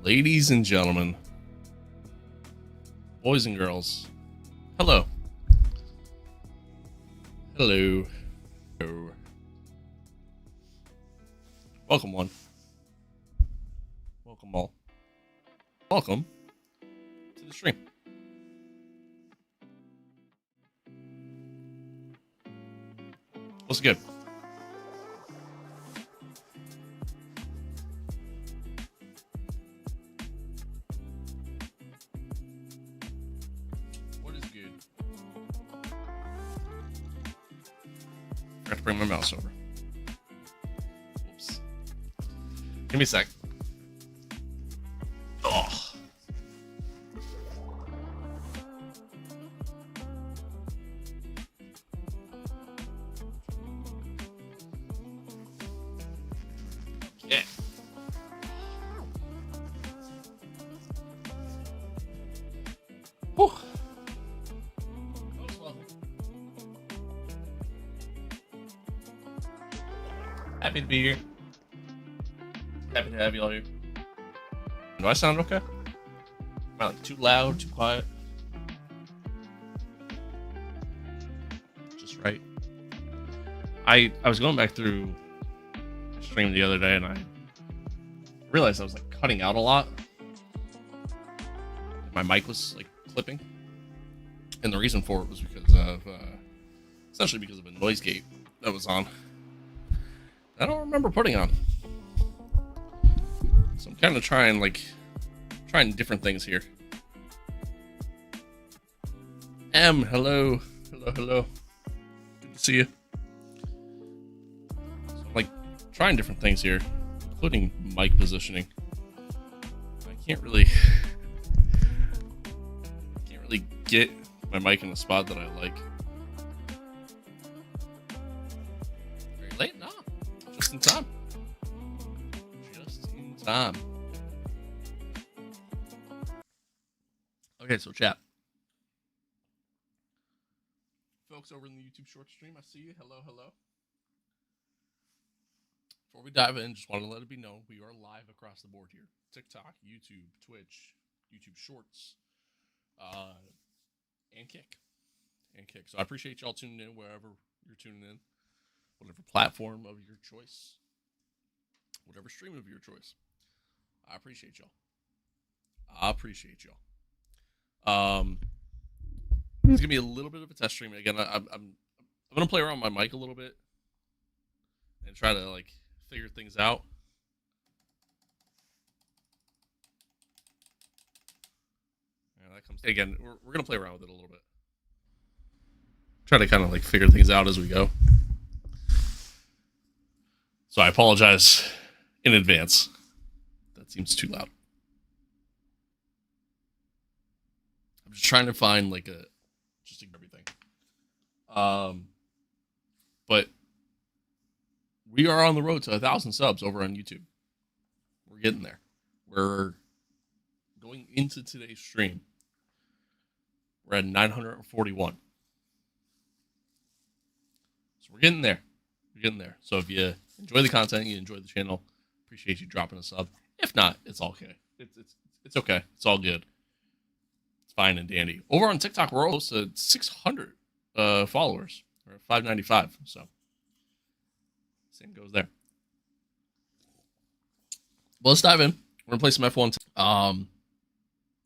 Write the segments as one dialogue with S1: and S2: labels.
S1: Ladies and gentlemen, boys and girls, hello. Hello. Hello. Welcome one. Welcome all. Welcome to the stream. What's good? What is good? I have to bring my mouse over. Oops. Give me a sec. Oh. Yeah. Whew. Happy to be here. Happy to have you all here. Do I sound okay? Am I like too loud, too quiet? Just right. I was going back through the stream the other day and I realized I was like cutting out a lot. My mic was like clipping. And the reason for it was because of essentially because of a noise gate that was on. I don't remember putting on. So I'm kind of trying different things here. Hello. Hello. Good to see you. So I'm like trying different things here, including mic positioning. I can't really get my mic in a spot that I like. Very late? No. Just in time. Just in time. Okay, so chat. Folks over in the YouTube short stream, I see you. Hello. Before we dive in, just wanted to let it be known we are live across the board here. TikTok, YouTube, Twitch, YouTube Shorts, and Kick. So I appreciate y'all tuning in wherever you're tuning in. Whatever platform of your choice. Whatever stream of your choice. I appreciate y'all. It's gonna be a little bit of a test stream again. I'm gonna play around with my mic a little bit and try to like figure things out. Yeah, that comes again. We're gonna play around with it a little bit. Try to kind of like figure things out as we go. So I apologize in advance. That seems too loud. I'm just trying to find like just everything. But we are on the road to 1,000 subs over on YouTube. We're getting there. We're going into today's stream. We're at 941. So we're getting there. So if you enjoy the content, you enjoy the channel, appreciate you dropping a sub. If not, it's okay. It's okay. It's all good. It's fine and dandy. Over on TikTok, we're almost at 600 followers. We're at 595. So same goes there. Well, let's dive in. We're gonna play some F1.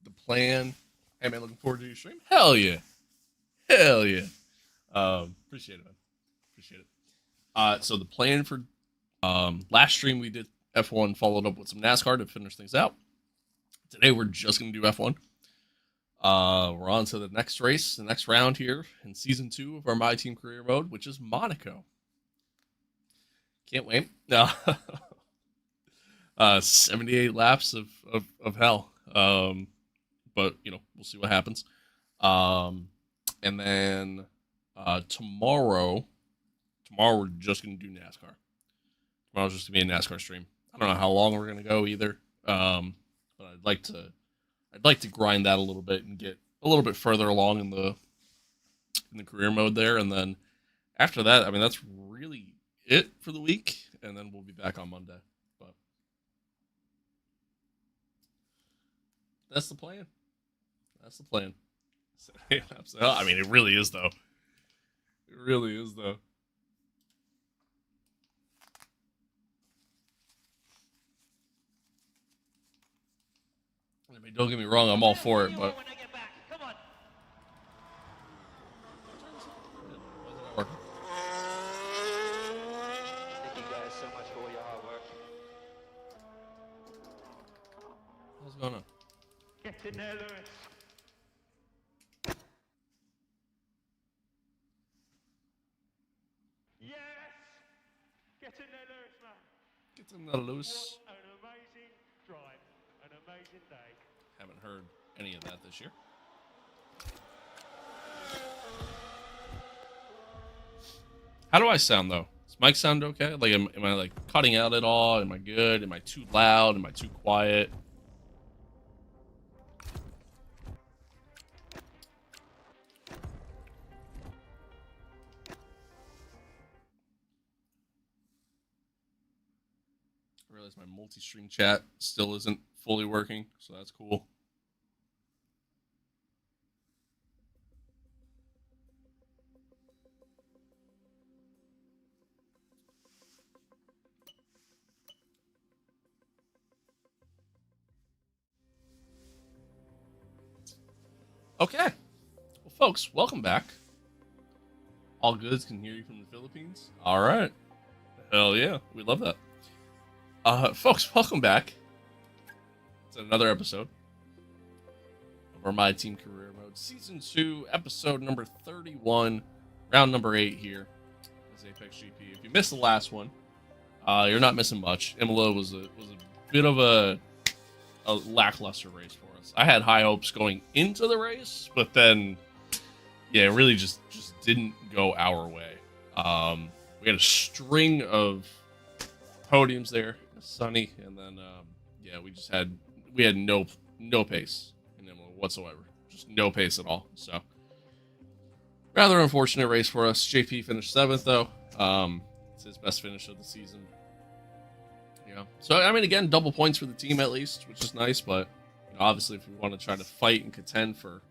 S1: The plan. Hey man, looking forward to your stream. Hell yeah. Appreciate it, man. Appreciate it. So the plan for last stream we did F1, followed up with some NASCAR to finish things out. Today we're just gonna do F1. We're on to the next race, the next round here in season 2 of our MYTEAM career mode, which is Monaco. Can't wait. 78 laps of hell. But you know, we'll see what happens. And then tomorrow we're just gonna do NASCAR. Tomorrow's just gonna be a NASCAR stream. I don't know how long we're gonna go either. But I'd like to grind that a little bit and get a little bit further along in the career mode there, and then after that, I mean, that's really it for the week, and then we'll be back on Monday. But That's the plan. That's the plan. So, yeah, I mean, it really is, though. It really is, though. I mean, don't get me wrong, I'm all for it, but...
S2: Thank you guys so much for all your hard work.
S1: What's going on?
S2: Get in there, Lewis. Yes! Get in there, Lewis, man.
S1: Get in there, Lewis.
S2: What an amazing drive. An amazing day.
S1: Haven't heard any of that this year. How do I sound, though? Does Mike sound okay? Like, am I, like, cutting out at all? Am I good? Am I too loud? Am I too quiet? I realize my multi-stream chat still isn't fully working, so that's cool. Okay. Well, folks, welcome back. All goods can hear you from the Philippines. All right. Hell yeah. We love that. Folks, welcome back to another episode of our MYTEAM Career Mode Season 2, episode number 31, round number 8 here as Apex GP. If you missed the last one, you're not missing much. Imola was a bit of a lackluster race for us. I had high hopes going into the race, but then, yeah, it really just didn't go our way. We had a string of podiums there, sunny, and then yeah, we had no pace in Imola whatsoever, just no pace at all. So rather unfortunate race for us. JP finished 7th though. It's his best finish of the season. Yeah. So I mean, again, double points for the team at least, which is nice. But you know, obviously, if we want to try to fight and contend for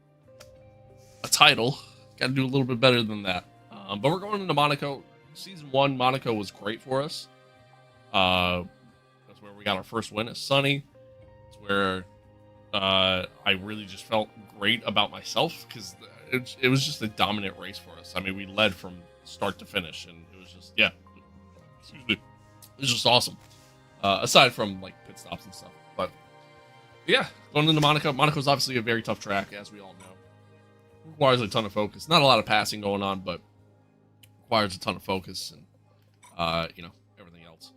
S1: a title, got to do a little bit better than that. But we're going into Monaco. Season 1, Monaco was great for us. That's where we got our first win at Sunny. It's where I really just felt great about myself because it was just a dominant race for us. I mean, we led from start to finish, and it was just, yeah, excuse me, it was just awesome. Aside from like pit stops and stuff, but yeah, going into Monaco. Monaco's obviously a very tough track, as we all know. Requires a ton of focus. Not a lot of passing going on, but requires a ton of focus and you know, everything else.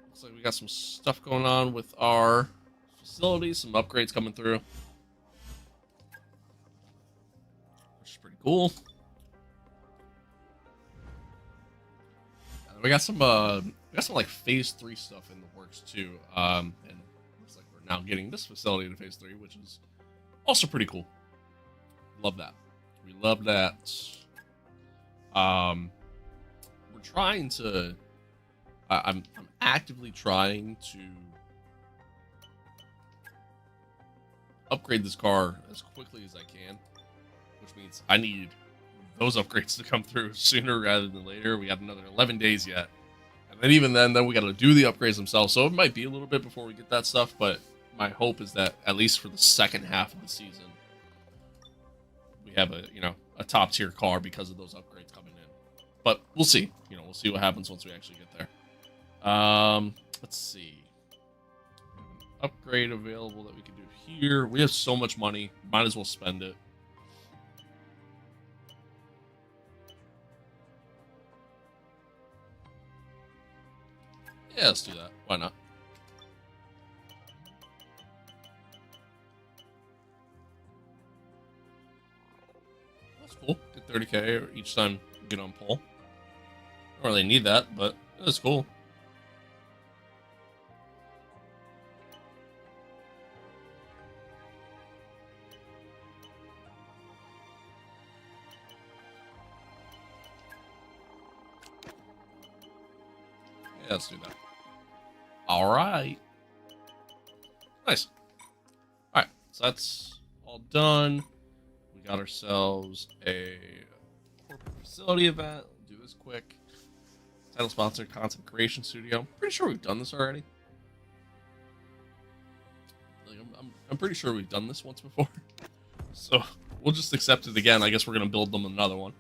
S1: Looks like we got some stuff going on with our facilities, some upgrades coming through, which is pretty cool. We got some like phase 3 stuff in the works too. And looks like we're now getting this facility to phase 3, which is also pretty cool. Love that. We love that. We're trying to. I'm actively trying to upgrade this car as quickly as I can, which means I need those upgrades to come through sooner rather than later. We got another 11 days yet, and then even then we got to do the upgrades themselves. So it might be a little bit before we get that stuff, but my hope is that at least for the second half of the season, we have a top tier car because of those upgrades coming in. But we'll see. You know, we'll see what happens once we actually get there. Let's see. Upgrade available that we can do here. We have so much money, might as well spend it. Yeah, let's do that. Why not? That's cool. Get 30k each time you get on pole. Don't really need that, but it's cool. Yeah, let's do that. All right. Nice. So that's all done. We got ourselves a corporate facility event. We'll do this quick. Title sponsor, Content Creation Studio. Pretty sure we've done this already. Like, I'm pretty sure we've done this once before. So we'll just accept it again. I guess we're gonna build them another one.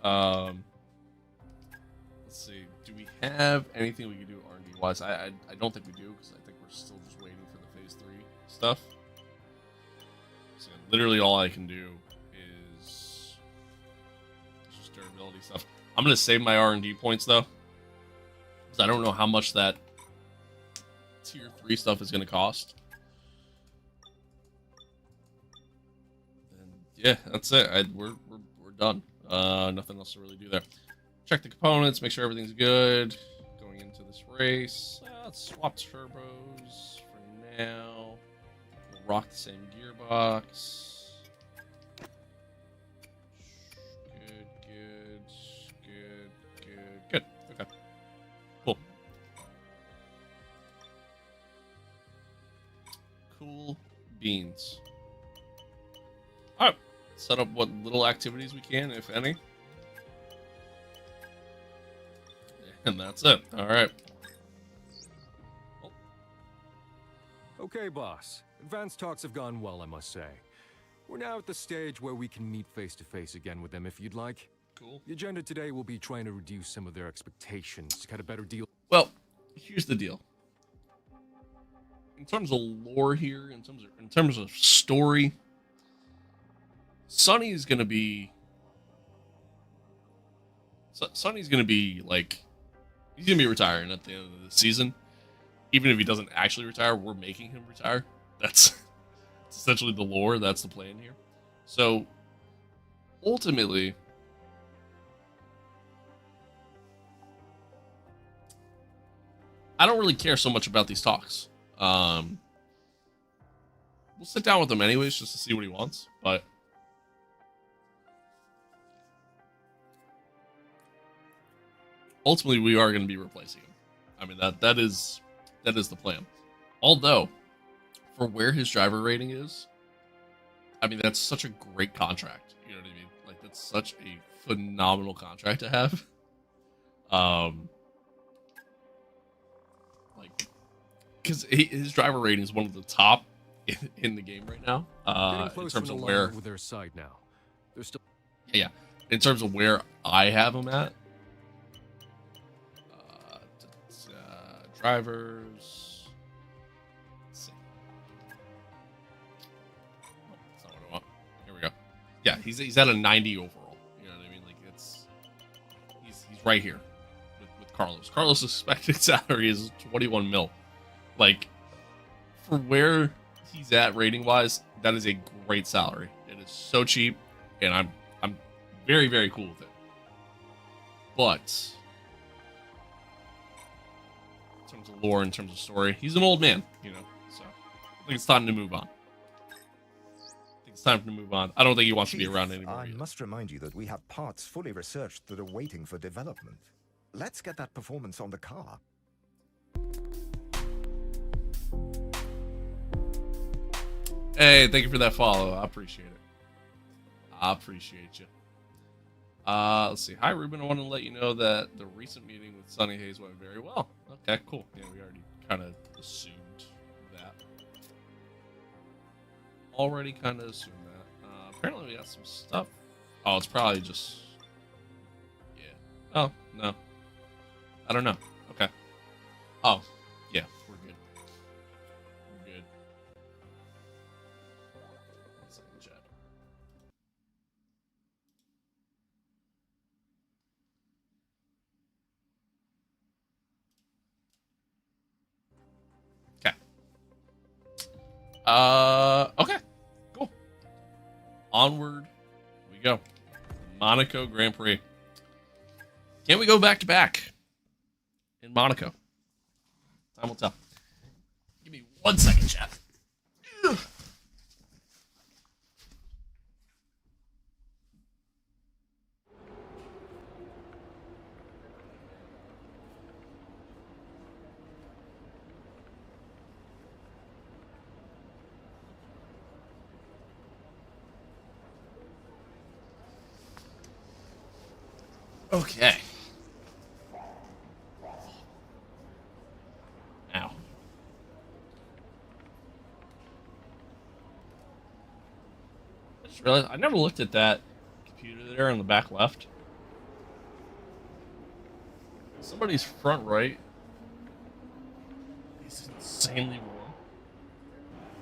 S1: Let's see. Do we have anything we can do R&D wise? I don't think we do, because I think we're still just waiting for the phase 3 stuff. So literally all I can do is just durability stuff. I'm gonna save my R&D points though, because I don't know how much that tier 3 stuff is gonna cost. And yeah, that's it. We're done. Nothing else to really do there. Check the components, make sure everything's good. Going into this race, let's swap turbos for now. We'll rock the same gearbox. Good. Okay. Cool. Cool beans. All right. Set up what little activities we can, if any. And that's it. All right.
S3: Okay, boss. Advanced talks have gone well, I must say. We're now at the stage where we can meet face-to-face again with them if you'd like.
S1: Cool.
S3: The agenda today will be trying to reduce some of their expectations to get a better deal.
S1: Well, here's the deal. In terms of lore here, in terms of story, Sonny's gonna be like, he's gonna be retiring at the end of the season. Even if he doesn't actually retire, we're making him retire. That's essentially the lore. That's the plan here. So ultimately, I don't really care so much about these talks. We'll sit down with him anyways just to see what he wants, but ultimately we are going to be replacing him. I mean, that is the plan. Although, for where his driver rating is, I mean, that's such a great contract. You know what I mean? Like, that's such a phenomenal contract to have. Like, because his driver rating is one of the top in the game right now. In terms of where
S3: with their side now. They're still
S1: in terms of where I have him at. Drivers. Let's see. Oh, that's not what I want. Here we go. Yeah, he's at a 90 overall. You know what I mean? Like, he's right here with Carlos. Carlos' expected salary is 21 mil. Like, for where he's at rating wise, that is a great salary. It is so cheap, and I'm very, very cool with it. But in terms of lore, in terms of story, he's an old man, you know. So I think it's time to move on. I don't think he wants to be around anymore.
S4: I must remind you that we have parts fully researched that are waiting for development. Let's get that performance on the car.
S1: Hey, thank you for that follow. I appreciate it. I appreciate you. Let's see. Hi, Ruben. I want to let you know that the recent meeting with Sonny Hayes went very well. Okay, cool. Yeah, we already kind of assumed that. Apparently we got some stuff. Oh, it's probably just... Yeah. Oh, no. I don't know. Okay. Oh, yeah. We're good. We're good. One second, chat. Okay. Cool. Onward we go. Monaco Grand Prix. Can we go back to back in Monaco? Time will tell. Give me 1 second, chat. Okay. Ow. I just realized I never looked at that computer there on the back left. Somebody's front right is insanely warm.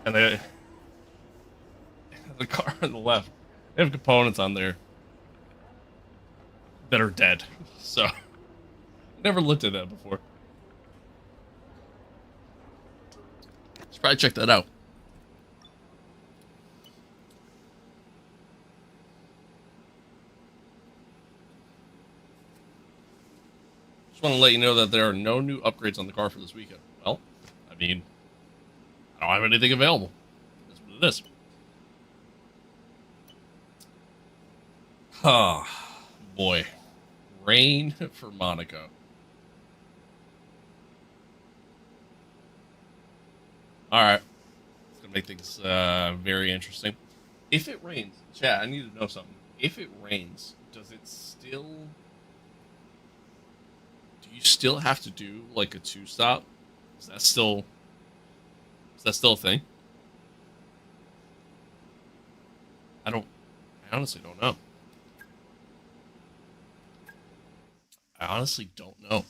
S1: And the car on the left, they have components on there that are dead. So, never looked at that before. Should probably check that out. Just want to let you know that there are no new upgrades on the car for this weekend. Well, I mean, I don't have anything available. That's what it is. Oh, boy. Rain for Monaco. Alright. It's going to make things very interesting. If it rains, chat, I need to know something. If it rains, does it still... Do you still have to do, like, a two-stop? Is that still a thing? I honestly don't know. I honestly don't know.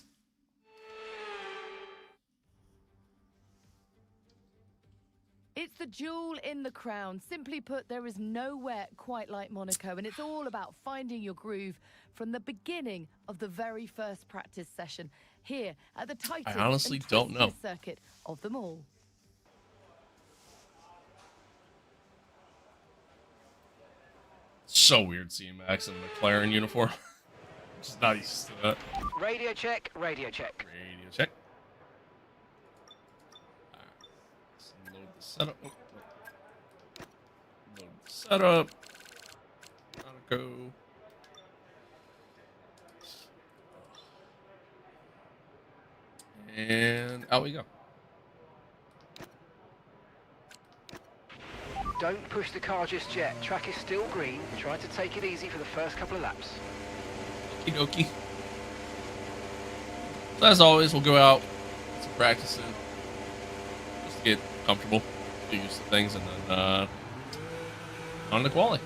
S5: It's the jewel in the crown. Simply put, there is nowhere quite like Monaco, and it's all about finding your groove from the beginning of the very first practice session here at the tightest
S1: I honestly
S5: and
S1: don't know.
S5: twistiest circuit of them all.
S1: So weird seeing Max in a McLaren uniform. Just not used to that.
S2: Radio check, radio check.
S1: Radio check. Alright. Let's load the setup. Oh, load the setup. Monaco. And out we go.
S2: Don't push the car just yet. Track is still green. Try to take it easy for the first couple of laps.
S1: Okie dokie. So as always, we'll go out, get some practice in, just to get comfortable, get used to things, and then on to quali.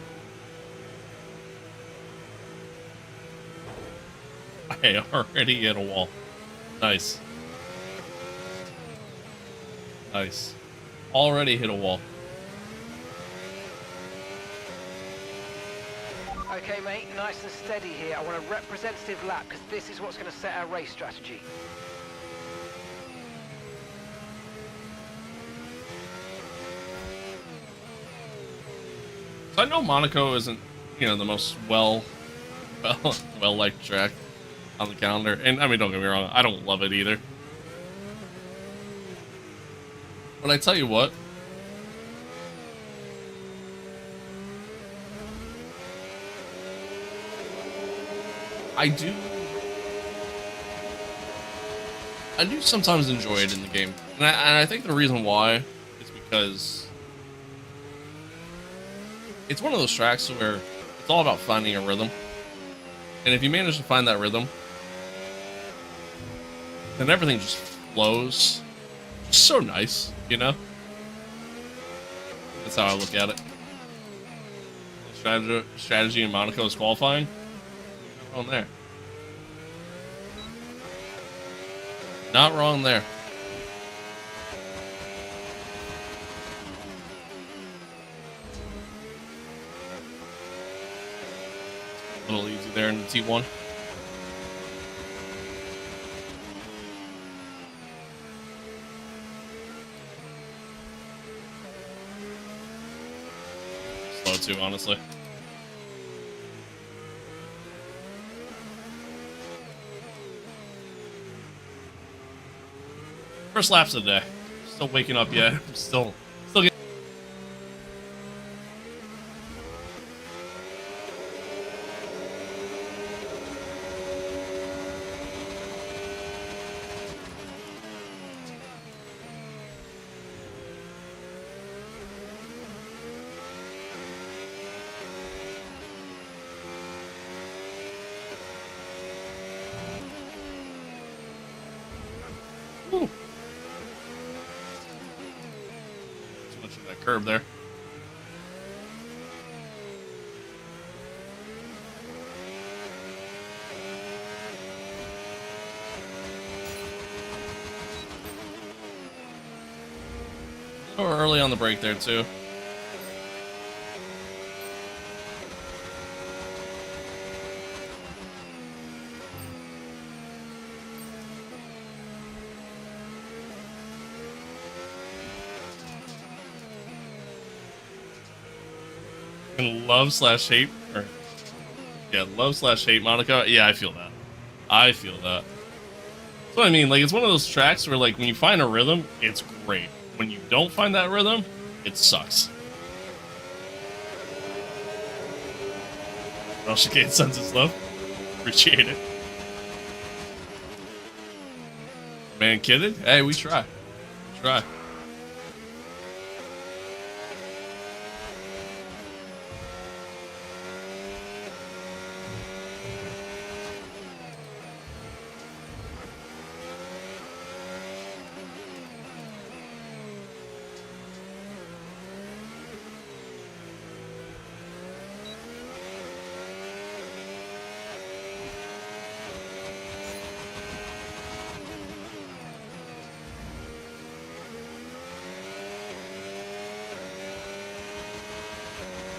S1: I already hit a wall. Nice. Nice. Already hit a wall.
S2: Okay, mate, nice and steady here. I want a representative lap because this is what's going to set our race strategy.
S1: So I know Monaco isn't, the most well-liked track on the calendar, and I mean, don't get me wrong, I don't love it either. But I tell you what. I do sometimes enjoy it in the game, and I think the reason why is because it's one of those tracks where it's all about finding a rhythm, and if you manage to find that rhythm, then everything just flows. Just so nice, That's how I look at it. Strategy in Monaco is qualifying. Wrong there. Not wrong there. A little easy there in the T1. Slow too, honestly. First laps of the day. Still waking up yet. I'm still getting. curb there. A little early on the brake there too. Love/hate, or yeah, love/hate Monaco. Yeah, I feel that. I feel that. That's what I mean. Like, it's one of those tracks where, like, when you find a rhythm, it's great. When you don't find that rhythm, it sucks. Well, Chicane sends his love. Appreciate it. Man, kidding? Hey, we try. We try.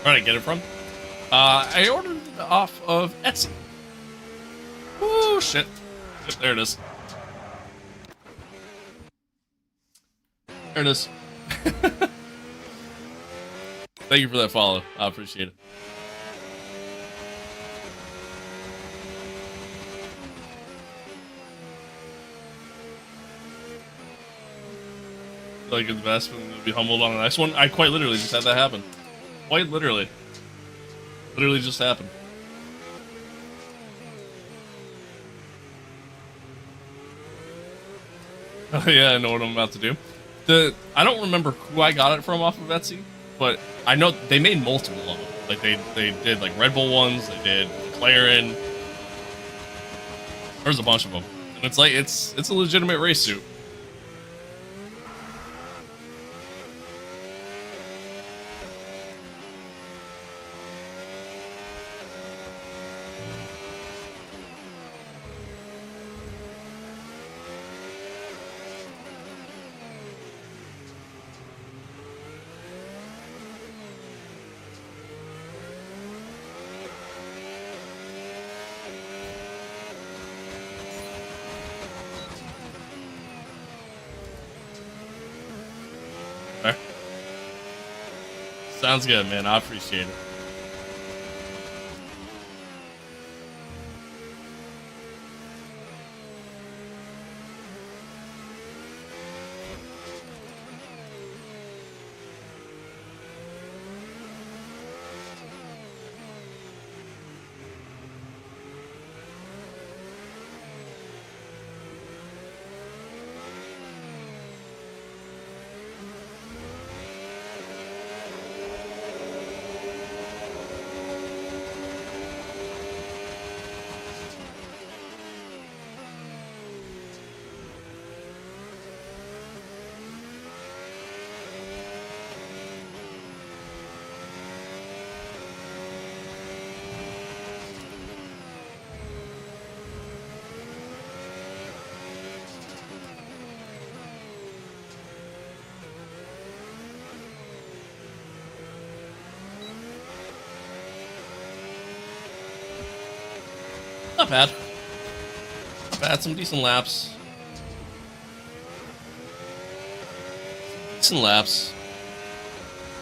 S1: Where did I get it from? I ordered it off of Etsy. Oh shit. Yep, there it is. There it is. Thank you for that follow. I appreciate it. Like the best when to be humbled on the next one. I quite literally just had that happen. Quite literally. Literally just happened. Oh yeah, I know what I'm about to do. I don't remember who I got it from off of Etsy, but I know they made multiple of them. Like they did like Red Bull ones, they did McLaren. There's a bunch of them. And it's like it's a legitimate race suit. Sounds good, man. I appreciate it. Not bad. Not bad. Some decent laps. Decent laps.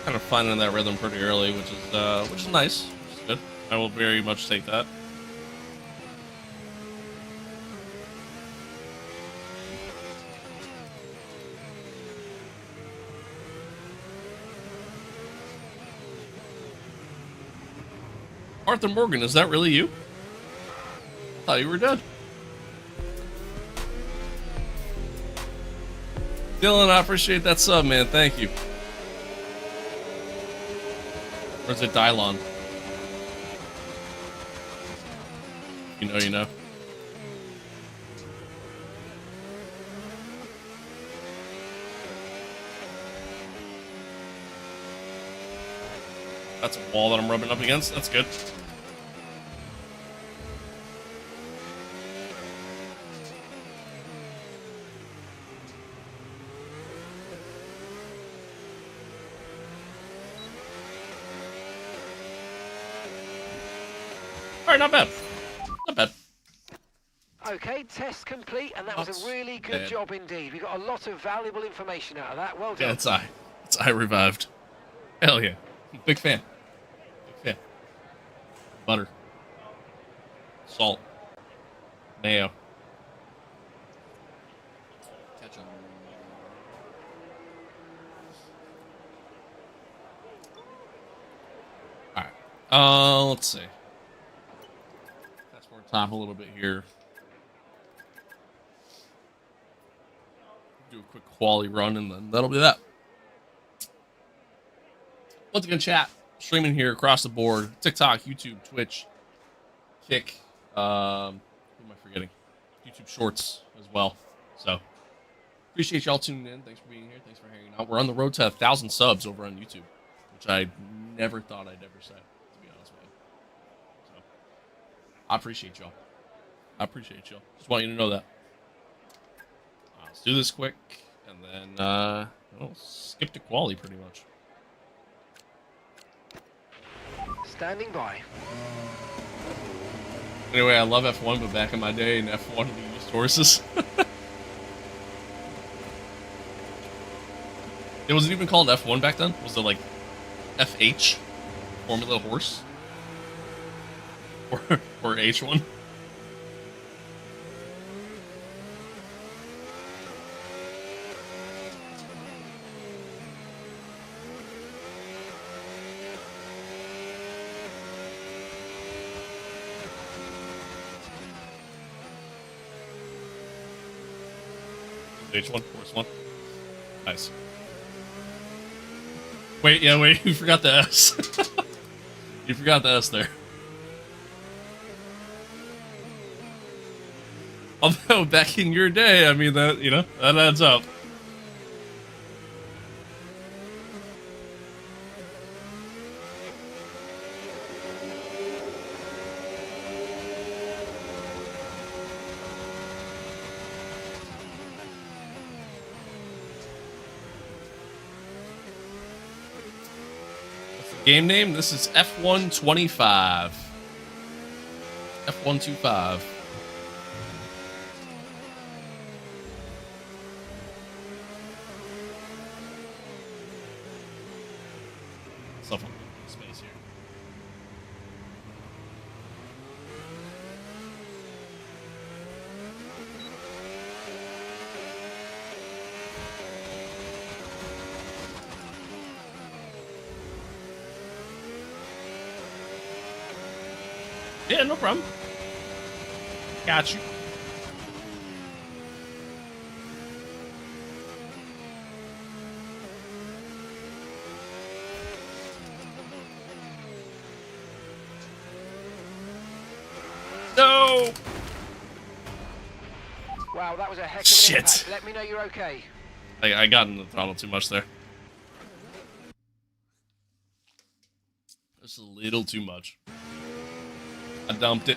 S1: Kind of finding that rhythm pretty early, which is nice. Which is good. I will very much take that. Arthur Morgan, is that really you? I thought you were dead. Dylan, I appreciate that sub, man. Thank you. Or is it Dylon? You know, you know. That's a wall that I'm rubbing up against. That's good. All right, not bad. Not bad.
S2: Okay, test complete, and that was a really good job indeed. We got a lot of valuable information out of that. Well done.
S1: Yeah, it's I. It's I revived. Hell yeah. Big fan. Big fan. Butter. Salt. Mayo. Ketchup. Alright. Let's see. Fast forward time a little bit here. Do a quick quality run, and then that'll be that. Once again, chat, streaming here across the board. TikTok, YouTube, Twitch, Kick. Who am I forgetting? YouTube Shorts as well. So, appreciate y'all tuning in. Thanks for being here. Thanks for hanging out. We're on the road to 1,000 subs over on YouTube, which I never thought I'd ever say, to be honest with you. So, I appreciate y'all. I appreciate y'all. Just want you to know that. Let's do this quick, and then we'll skip to quality pretty much.
S2: Standing by.
S1: Anyway, I love F1, but back in my day in F1, we used horses. It wasn't even called F1 back then. Was it like FH? Formula Horse? Or H1? H1, Horse 1. Nice. Wait, you forgot the S. You forgot the S there. Although, back in your day, I mean, that, you know, that adds up. Game name? This is F125. F125. Stuff on space here. Yeah, no problem. Got you. No!
S2: Wow, that was a heck of an
S1: Shit.
S2: impact. Let me know you're okay.
S1: I got in the throttle too much there. Just a little too much. I dumped it.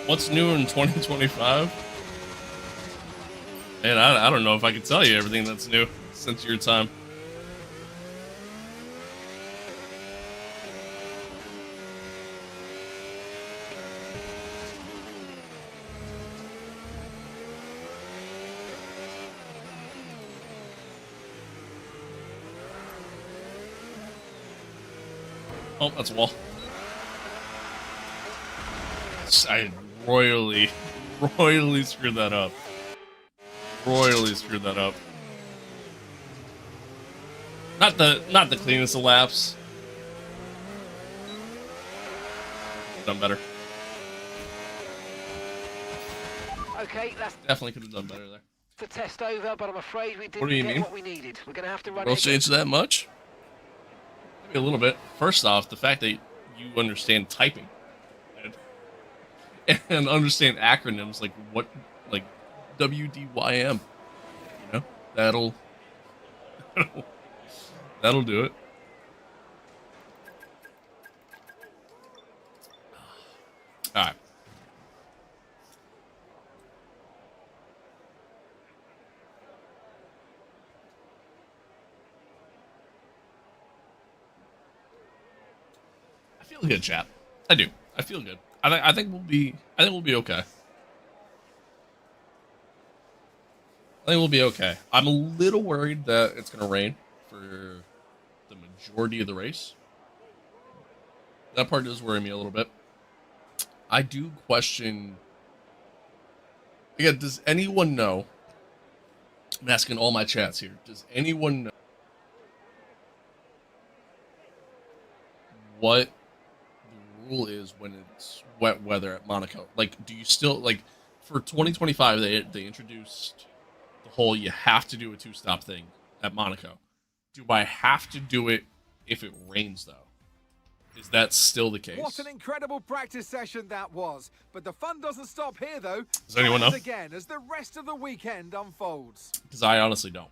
S1: What's new in 2025? Man, I don't know if I can tell you everything that's new since your time. Oh, that's a wall. I royally screwed that up. Royally screwed that up. Not the cleanest of laps. Done better.
S2: Okay, that's
S1: Definitely could have done better there.
S2: the test over, but I'm afraid we
S1: What do
S2: didn't
S1: you
S2: get
S1: mean?
S2: what we needed. We're going to have to run
S1: Girl
S2: it again.
S1: changed that much? Maybe a little bit. First off, the fact that you understand typing and understand acronyms like what, like WDYM, you know, that'll do it. All right. I feel good, chat. I do. I feel good. I think we'll be okay. I think we'll be okay. I'm a little worried that it's gonna rain for the majority of the race. That part does worry me a little bit. I do question. Again, does anyone know? I'm asking all my chats here. Does anyone know what the rule is when it's wet weather at Monaco? Like, do you still, like, for 2025 they introduced the whole you have to do a 2-stop thing at Monaco. Do I have to do it if it rains though? Is that still the case?
S6: What an incredible practice session that was. But the fun doesn't stop here, though.
S1: Does anyone know?
S6: Again, as the rest of the weekend unfolds.
S1: Because I honestly don't.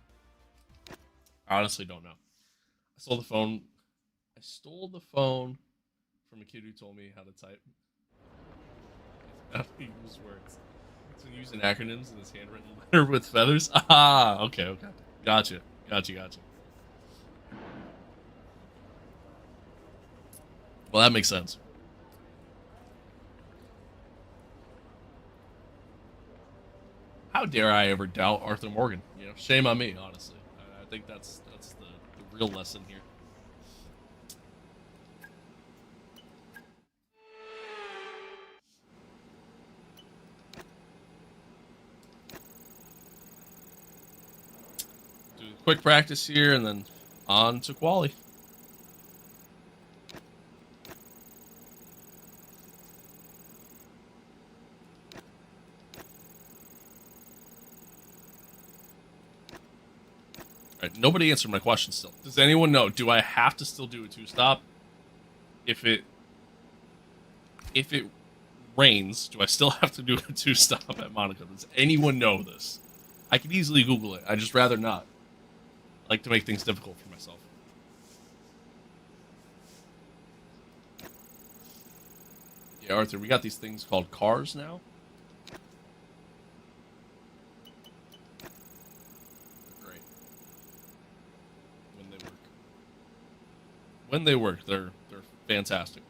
S1: I honestly don't know. I stole the phone. I stole the phone from a kid who told me how to type. How to use words. So using acronyms in his handwritten letter with feathers. Ah, okay. Gotcha. Well, that makes sense. How dare I ever doubt Arthur Morgan? You know, shame on me, honestly. I think that's the real lesson here. Do a quick practice here, and then on to quali. Alright, nobody answered my question still. Does anyone know, do I have to still do a 2-stop? If it rains, do I still have to do a 2-stop at Monaco? Does anyone know this? I could easily Google it. I'd just rather not. I like to make things difficult for myself. Yeah, Arthur, we got these things called cars now. When they work, they're fantastic.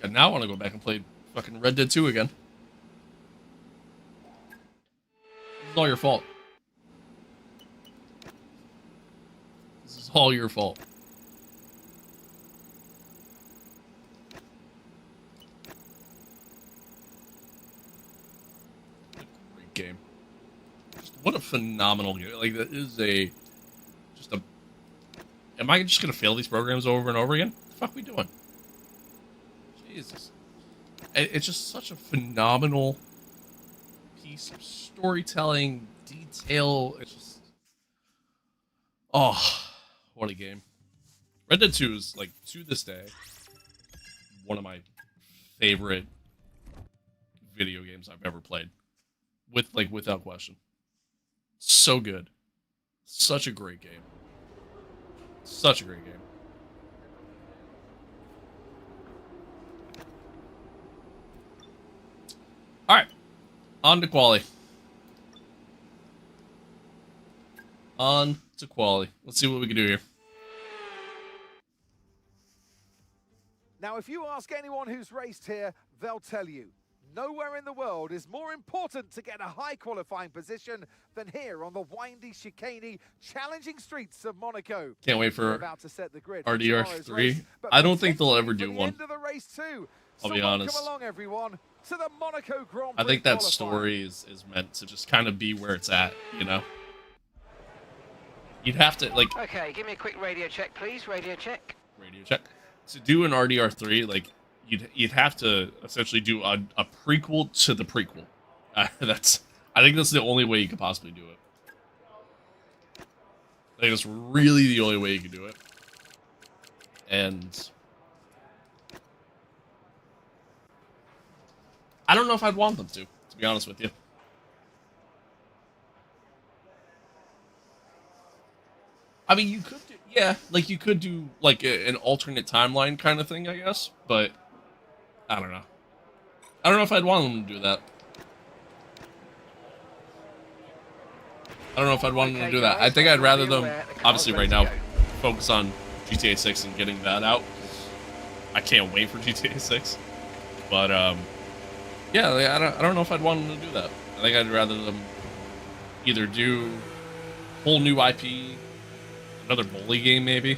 S1: And now I want to go back and play fucking Red Dead 2 again. This is all your fault. This is all your fault. Game. What a phenomenal game. Like, that is am I just gonna fail these programs over and over again? What the fuck are we doing? Jesus. It's just such a phenomenal piece of storytelling, detail. It's just, oh, what a game. Red Dead 2 is, like, to this day, one of my favorite video games I've ever played. Without question. So good. Such a great game. Such a great game. Alright. On to quali. On to quali. Let's see what we can do here.
S6: Now, if you ask anyone who's raced here, they'll tell you. Nowhere in the world is more important to get a high qualifying position than here on the windy, chicaney, challenging streets of Monaco.
S1: Can't wait for
S6: about to set the grid
S1: RDR3. I don't think they'll ever do one. I'll be honest.
S6: Come along, everyone. to the Monaco Grand Prix.
S1: I think that
S6: qualifier.
S1: story is meant to just kind of be where it's at, you know? You'd have to, like...
S2: Okay, give me a quick radio check, please. Radio check.
S1: Radio check. To do an RDR3, like, you'd have to essentially do a prequel to the prequel. I think that's the only way you could possibly do it. I think it's really the only way you can do it. And... I don't know if I'd want them to be honest with you. I mean, you could do, yeah, like, you could do, like, an alternate timeline kind of thing, I guess, but I don't know. I don't know if I'd want them to do that. I don't know if I'd want them to do that. I think I'd rather them, obviously right now, focus on GTA 6 and getting that out. I can't wait for GTA 6. But, yeah, I don't know if I'd want them to do that. I think I'd rather them either do whole new IP, another bully game maybe.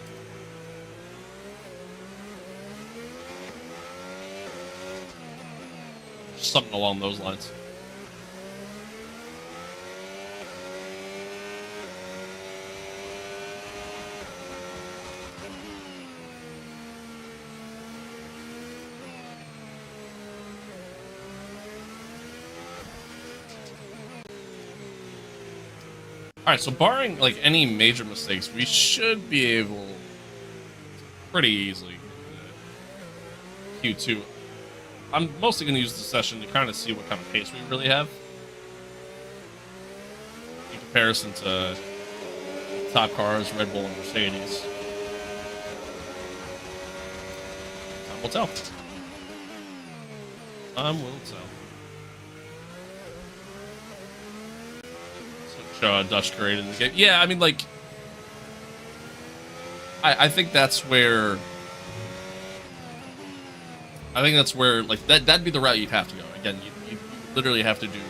S1: Something along those lines. Alright, so barring, like, any major mistakes, we should be able pretty easily Q2. I'm mostly going to use the session to kind of see what kind of pace we really have in comparison to top cars, Red Bull, and Mercedes. Time will tell. Time will tell. Dutch created in the game. Yeah, I mean, like, I think that's where, like, that'd be the route you'd have to go. Again, you literally have to do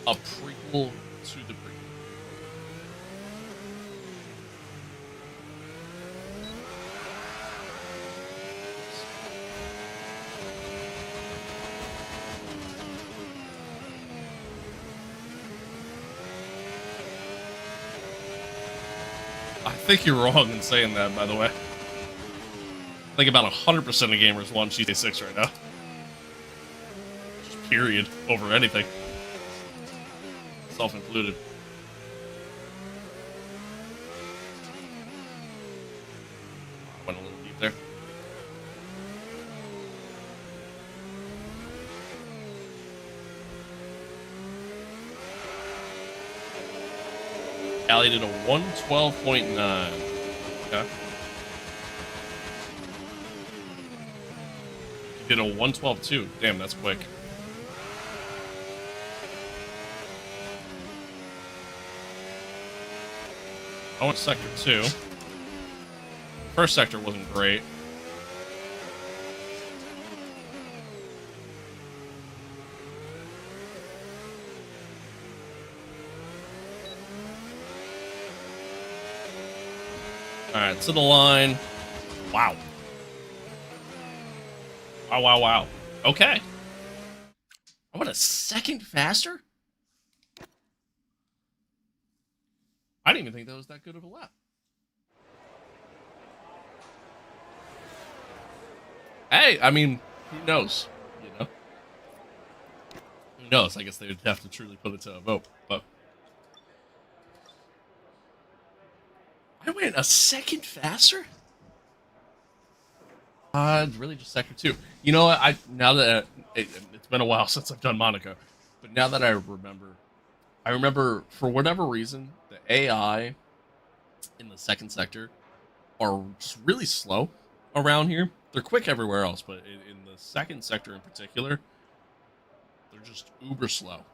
S1: a prequel to the prequel. I think you're wrong in saying that, by the way. I think about 100% of gamers want GTA 6 right now. Just period, over anything. Self-included. Went a little deep there. Allie did a 112.9. Okay. He did a 112.2. Damn, that's quick. I went sector 2. First sector wasn't great. Alright, to the line. Wow. Wow, wow, wow. Okay. I went a second faster? I didn't even think that was that good of a lap. Hey, I mean, who knows? You know? Who knows? I guess they would have to truly put it to a vote, but... I went a second faster? Really just sector 2. You know what? Now that it's been a while since I've done Monaco, but now that I remember for whatever reason the AI in the second sector are just really slow around here. They're quick everywhere else, but in the second sector in particular, they're just uber slow,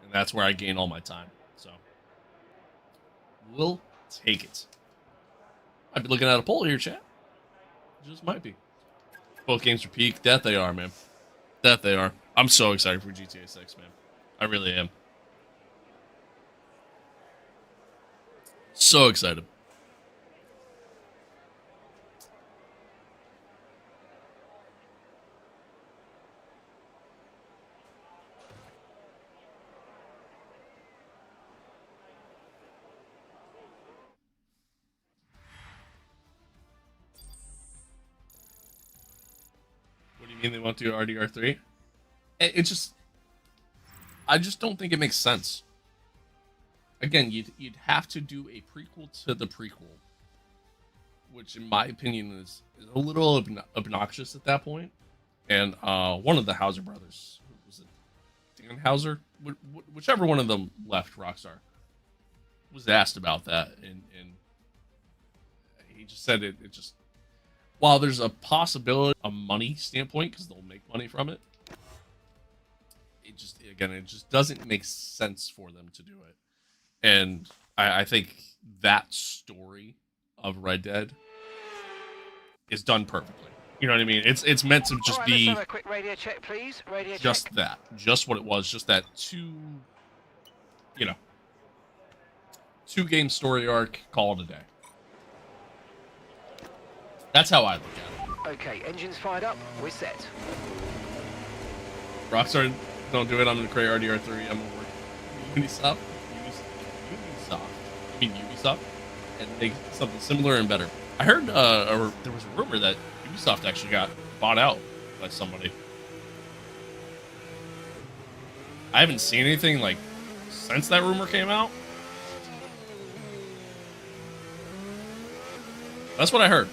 S1: and that's where I gain all my time. So we'll take it. I'd be looking at a poll here, chat. Just might be. Both games are peak. That they are, man. That they are. I'm so excited for GTA 6, man. I really am. So excited. You mean they won't do RDR3? It just, I just don't think it makes sense. Again, you'd have to do a prequel to the prequel, which in my opinion is a little obnoxious at that point. And one of the Hauser brothers, was it Dan Hauser? Whichever one of them left Rockstar, was asked about that, and he just said it just, while there's a possibility, a money standpoint, because they'll make money from it, it just doesn't make sense for them to do it. And I think that story of Red Dead is done perfectly. You know what I mean? It's meant to just be,
S2: let's have a quick radio check, please. Radio
S1: just
S2: check.
S1: that, just what it was, just that two game story arc, call it a day. That's how I look at it.
S2: Okay, engines fired up. We're set.
S1: Rockstar don't do it. I'm gonna create RDR3. I'm gonna work Ubisoft. Ubisoft, and make something similar and better. I heard, or there was a rumor that Ubisoft actually got bought out by somebody. I haven't seen anything like since that rumor came out. That's what I heard.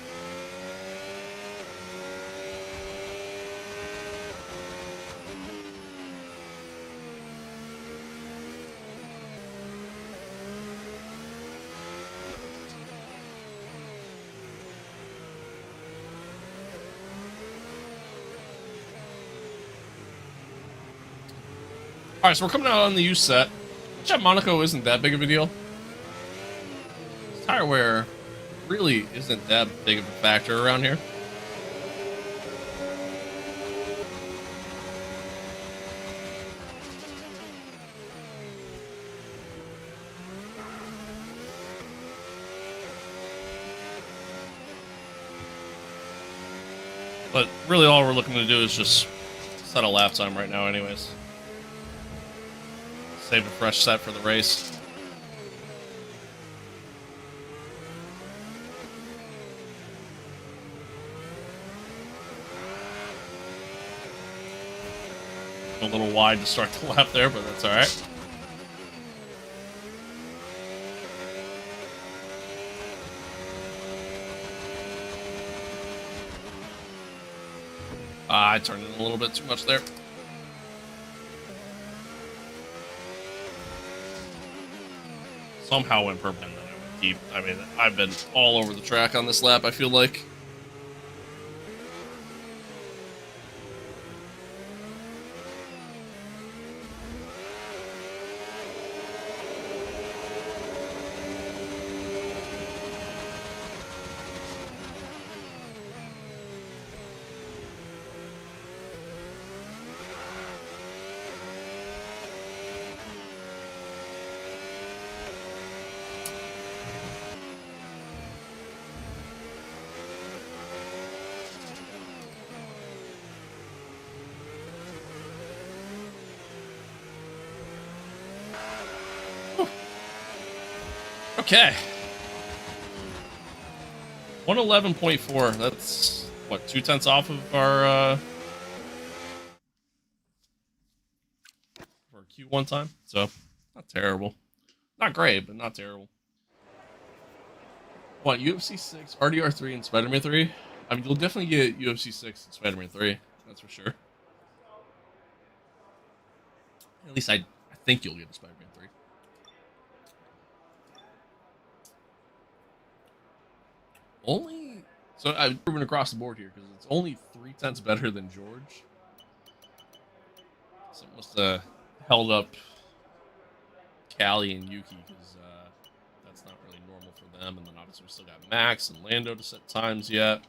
S1: Alright, so we're coming out on the used set, which at Monaco isn't that big of a deal. Tire wear really isn't that big of a factor around here. But really all we're looking to do is just set a lap time right now anyways. Save a fresh set for the race. A little wide to start the lap there, but that's alright. I turned in a little bit too much there. Somehow went purple, and then I went deep. I mean, I've been all over the track on this lap, I feel like. Okay. 111.4. That's what, 0.2 off of our Q1 time. So not terrible. Not great, but not terrible. What, UFC 6, RDR 3, and Spider-Man 3? I mean, you'll definitely get UFC 6 and Spider-Man 3. That's for sure. At least I think you'll get a Spider-Man 3. Only, so I've proven across the board here because it's only 0.3 better than George. So it must have held up Callie and Yuki because that's not really normal for them. And then obviously we still got Max and Lando to set times yet.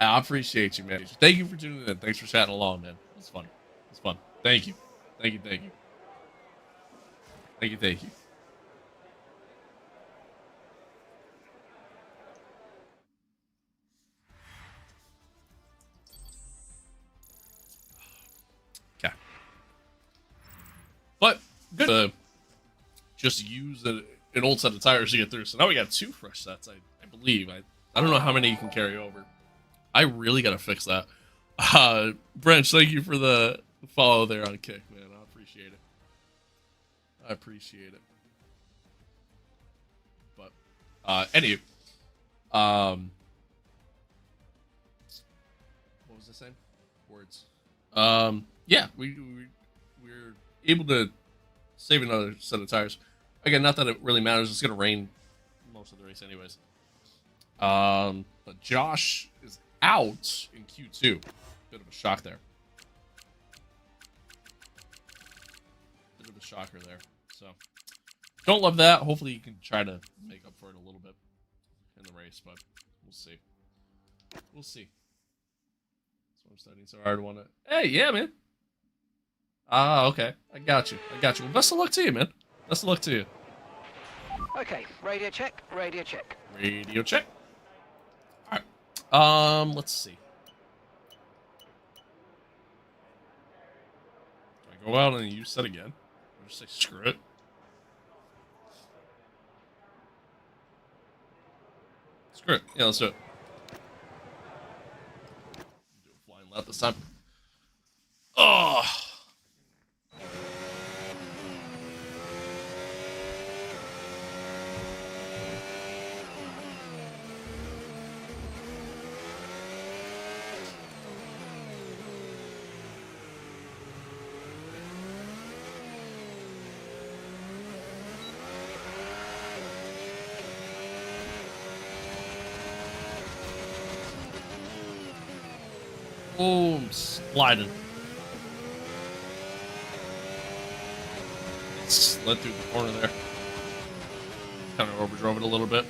S1: I appreciate you, man. Thank you for tuning in. Thanks for chatting along, man. It's fun. It's fun. Thank you. Thank you. Thank you. Thank you. Thank you. Okay. But good. Just use it an old set of tires to get through. So now we got 2 fresh sets, I believe. I don't know how many you can carry over. I really got to fix that. Branch, thank you for the follow there on Kick, man. I appreciate it. I appreciate it. But, anyway. What was I saying? Words. Yeah, we're able to save another set of tires. Again, not that it really matters. It's going to rain most of the race anyways. But Josh is out in Q2. Bit of a shock there. Bit of a shocker there. So, don't love that. Hopefully you can try to make up for it a little bit in the race, but we'll see. We'll see. So I'm studying so hard. Want to? Hey, yeah, man. Okay. I got you. Well, best of luck to you, man. Best of luck to you.
S2: Okay, radio check, radio check.
S1: Radio check. Alright. Let's see. Do I go out and use set again? Or just say screw it? Screw it. Yeah, let's do it. Do a flying lap this time. Oh! Boom, sliding. Slid through the corner there. Kind of overdrove it a little bit.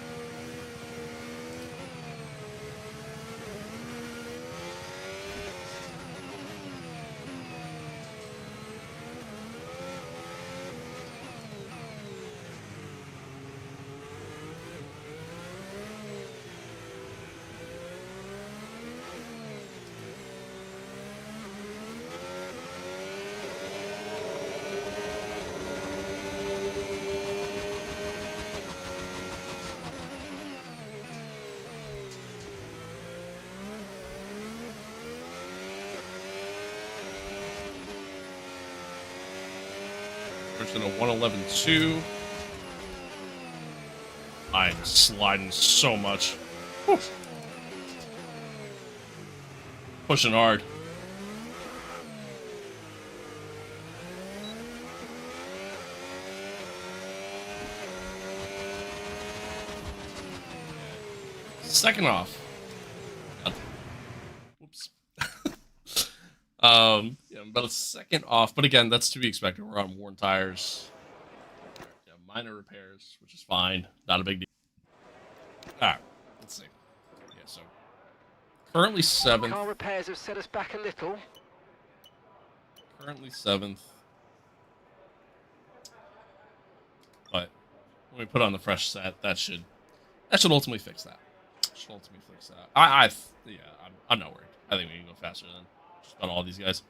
S1: In a 111.2. I'm sliding so much. Whew. Pushing hard. Second off. Whoops. Yeah, I'm about a second off, but again, that's to be expected. We're on worn tires. Yeah, minor repairs, which is fine. Not a big deal. Alright, let's see. Yeah, so currently 7th.
S2: Car repairs have set us back a little.
S1: Currently 7th. But when we put on the fresh set, that should ultimately fix that. I'm not worried. I think we can go faster than just about all these guys.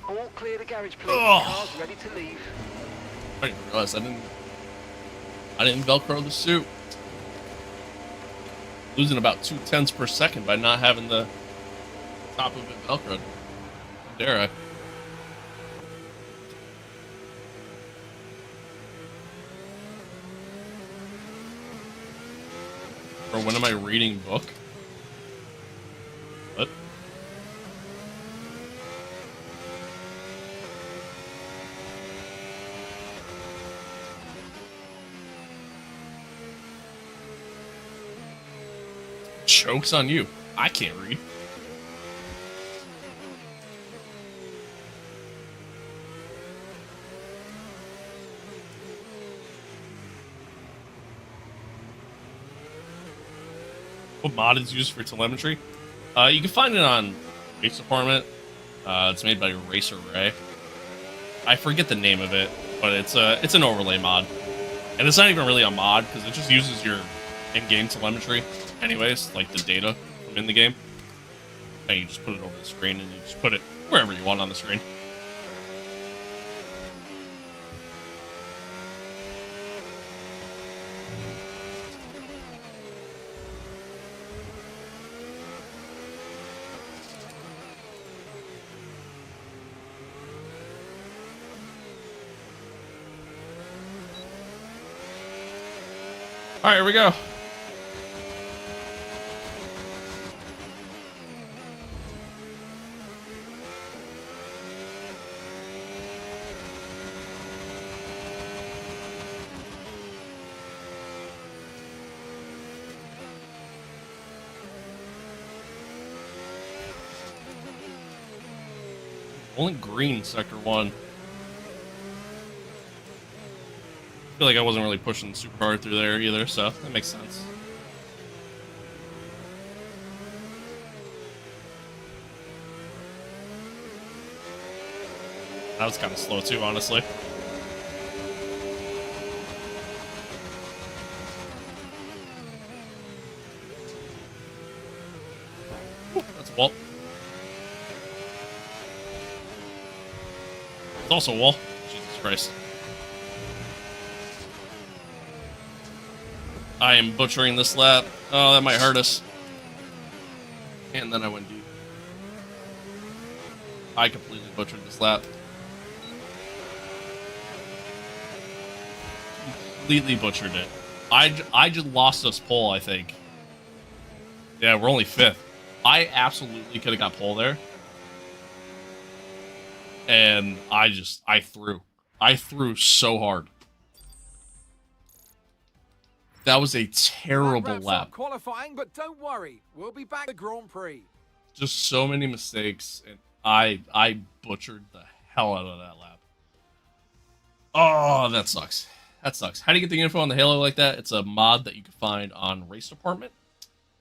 S2: All clear the garage, please. Cars ready to leave.
S1: I didn't realize I didn't Velcro the suit. Losing about 0.2 per second by not having the top of it Velcroed. How dare I? Or when am I reading book? What? Joke's on you. I can't read. What mod is used for telemetry? You can find it on Race Department. It's made by Racer Ray. I forget the name of it, but it's an overlay mod, and it's not even really a mod because it just uses your in-game telemetry anyways, like the data from in the game. And you just put it over the screen, and you just put it wherever you want on the screen. All right, here we go. Only green sector 1. I feel like I wasn't really pushing super hard through there either, so that makes sense. That was kind of slow too, honestly. Ooh, that's a wall. It's also a wall. Jesus Christ. I am butchering this lap. Oh, that might hurt us. And then I went deep. I completely butchered this lap. Completely butchered it. I just lost us pole, I think. Yeah, we're only 5th. I absolutely could have got pole there. And I threw. I threw so hard. That was a terrible lap.
S6: Qualifying, but don't worry, we'll be back at the Grand Prix.
S1: Just so many mistakes, and I butchered the hell out of that lap. Oh, that sucks. That sucks. How do you get the info on the Halo like that? It's a mod that you can find on Race Department.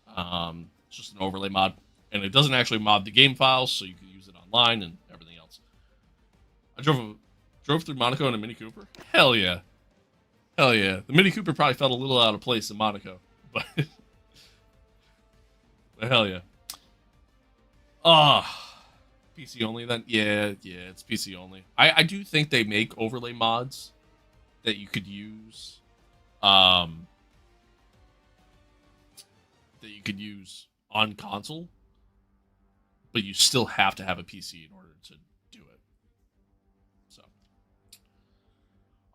S1: It's just an overlay mod, and it doesn't actually mod the game files, so you can use it online and everything else. I drove through Monaco in a Mini Cooper. Hell yeah. Hell yeah. The Mini Cooper probably felt a little out of place in Monaco, but, but hell yeah. PC only then? Yeah, it's PC only. I do think they make overlay mods that you could use, that you could use on console, but you still have to have a PC in order to do it. So,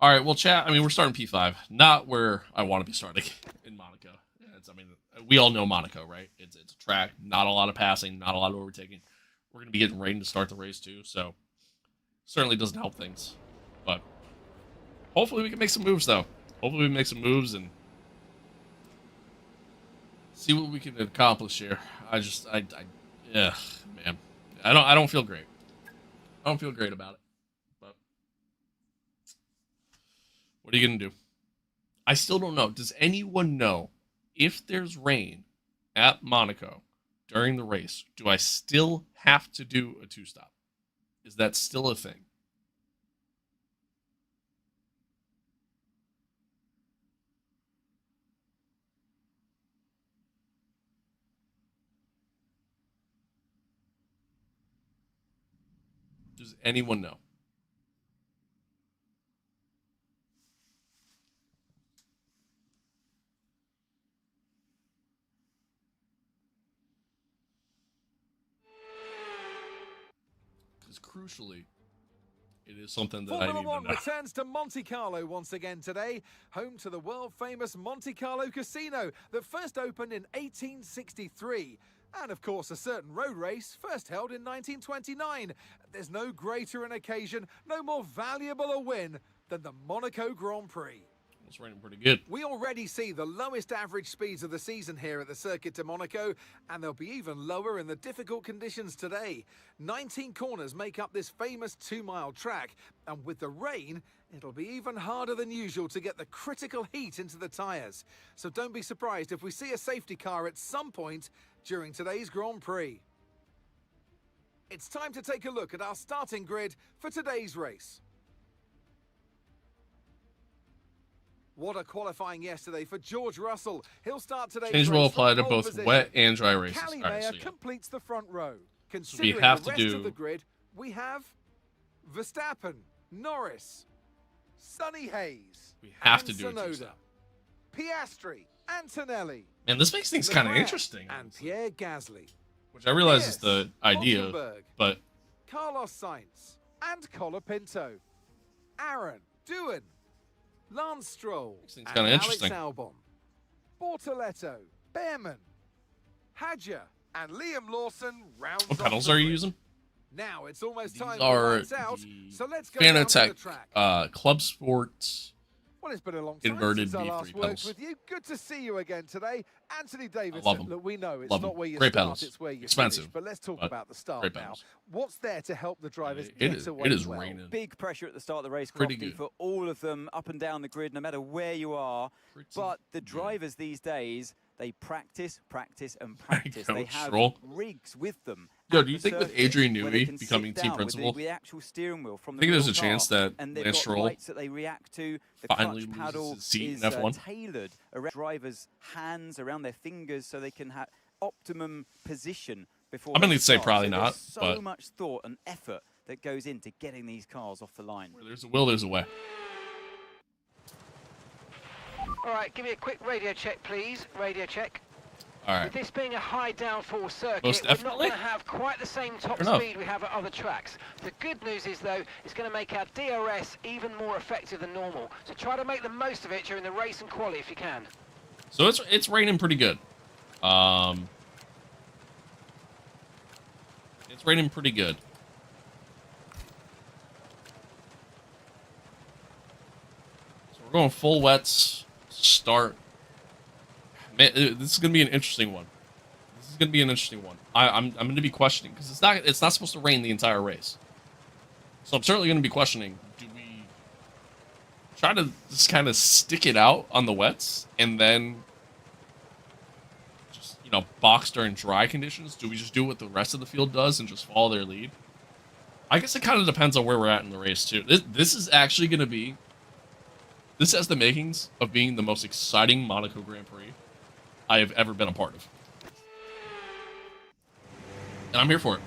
S1: all right, well, chat. I mean, we're starting P5, not where I want to be starting in Monaco. I mean, we all know Monaco, right? It's a track, not a lot of passing, not a lot of overtaking. We're going to be getting rain to start the race too, so certainly doesn't help things. But hopefully we can make some moves, though. Hopefully we make some moves and see what we can accomplish here. Yeah, man, I don't feel great. I don't feel great about it. But what are you gonna do? I still don't know. Does anyone know if there's rain at Monaco during the race? Do I still have to do a 2-stop? Is that still a thing? Does anyone know? Because crucially, it is something that I need to know.
S6: Formula 1 returns to Monte Carlo once again today, home to the world-famous Monte Carlo Casino that first opened in 1863. And of course, a certain road race first held in 1929. There's no greater an occasion, no more valuable a win than the Monaco Grand Prix.
S1: It's raining pretty good.
S6: We already see the lowest average speeds of the season here at the Circuit de Monaco, and they'll be even lower in the difficult conditions today. 19 corners make up this famous 2-mile track, and with the rain, it'll be even harder than usual to get the critical heat into the tyres. So don't be surprised if we see a safety car at some point during today's Grand Prix. It's time to take a look at our starting grid for today's race. What a qualifying yesterday for George Russell. He'll start today's
S1: Change will
S6: race
S1: apply
S6: from
S1: to
S6: pole
S1: both
S6: position.
S1: wet and dry races.
S6: Callie
S1: All right,
S6: Mayer
S1: so yeah.
S6: completes the front row.
S1: we
S6: Considering
S1: have
S6: the
S1: to
S6: rest
S1: do-
S6: of the grid, we have Verstappen, Norris, Sonny Hayes,
S1: We have
S6: and
S1: to do it
S6: Tsunoda,
S1: Tuesday.
S6: Piastri, Antonelli,
S1: And this makes things kind of
S6: Leclerc,
S1: interesting,
S6: and Pierre Gasly,
S1: which I realize is
S6: Pierce,
S1: the idea,
S6: Hulkenberg,
S1: but
S6: Carlos Sainz, and Colapinto, Aaron, Doohan, Lance Stroll,
S1: Makes things
S6: and
S1: kinda
S6: Alex
S1: interesting.
S6: Albon, Bortoletto, Behrman, Hadja, and Liam Lawson rounds
S1: what
S6: off
S1: pedals
S6: the
S1: are you
S6: grid.
S1: using?
S6: Now it's almost
S1: These
S6: time
S1: are
S6: for lights out,
S1: the
S6: so let's go down to the
S1: Fanatec
S6: track.
S1: Club Sports.
S6: Well, it's been a long time
S1: Inverted
S6: since I
S1: V3
S6: last worked
S1: pedals.
S6: with you. Good to see you again today. Anthony Davidson,
S1: love 'em.
S6: look, we know it's
S1: Love
S6: not
S1: 'em.
S6: where you
S1: Great
S6: start,
S1: pedals.
S6: it's where you
S1: Expensive,
S6: finish. But let's talk
S1: but
S6: about the start
S1: great
S6: now.
S1: pedals.
S6: What's there to help the drivers
S1: It
S6: get
S1: is-
S6: away
S1: it is
S6: well?
S1: raining.
S7: Big pressure at the start of the race,
S1: Pretty
S7: Crofty,
S1: good.
S7: for all of them up and down the grid, no matter where you are.
S1: Pretty
S7: But the
S1: good.
S7: drivers these days, they practice, practice, and practice.
S1: go,
S7: They have
S1: Stroll.
S7: rigs with them.
S1: Yo,
S7: at
S1: do you
S7: the
S1: think with
S7: circuit
S1: Adrian
S7: where they
S1: Newey
S7: can sit
S1: becoming team
S7: down with
S1: principal,
S7: the actual steering wheel from
S1: I
S7: the
S1: think there's
S7: real
S1: a chance
S7: car,
S1: that
S7: and they've
S1: Lance
S7: got
S1: Stroll
S7: lights that they react to. The
S1: finally
S7: clutch
S1: loses
S7: paddle
S1: his seat in
S7: is
S1: F1?
S7: tailored around drivers' hands, around their fingers, so they can have optimum position before.
S1: I'm gonna
S7: they
S1: say
S7: start.
S1: probably
S7: So
S1: not,
S7: there's so
S1: but-
S7: much thought and effort that goes into getting these cars off the line.
S1: Where there's a will, there's a way.
S2: All right, give me a quick radio check, please. Radio check.
S1: All right.
S2: With this being a high downforce circuit,
S1: Most
S2: we're not
S1: definitely.
S2: going to have quite the same top
S1: Fair enough.
S2: speed we have at other tracks. The good news is, though, it's going to make our DRS even more effective than normal. So try to make the most of it during the race and quali if you can.
S1: So it's raining pretty good. It's raining pretty good. So we're going full wets. Start. Man, this is gonna be an interesting one. This is gonna be an interesting one. I'm gonna be questioning because it's not supposed to rain the entire race. So I'm certainly gonna be questioning. Do we try to just kind of stick it out on the wets and then just, you know, box during dry conditions? Do we just do what the rest of the field does and just follow their lead? I guess it kind of depends on where we're at in the race too. This is actually going to be, this has the makings of being the most exciting Monaco Grand Prix I have ever been a part of. And I'm here for it.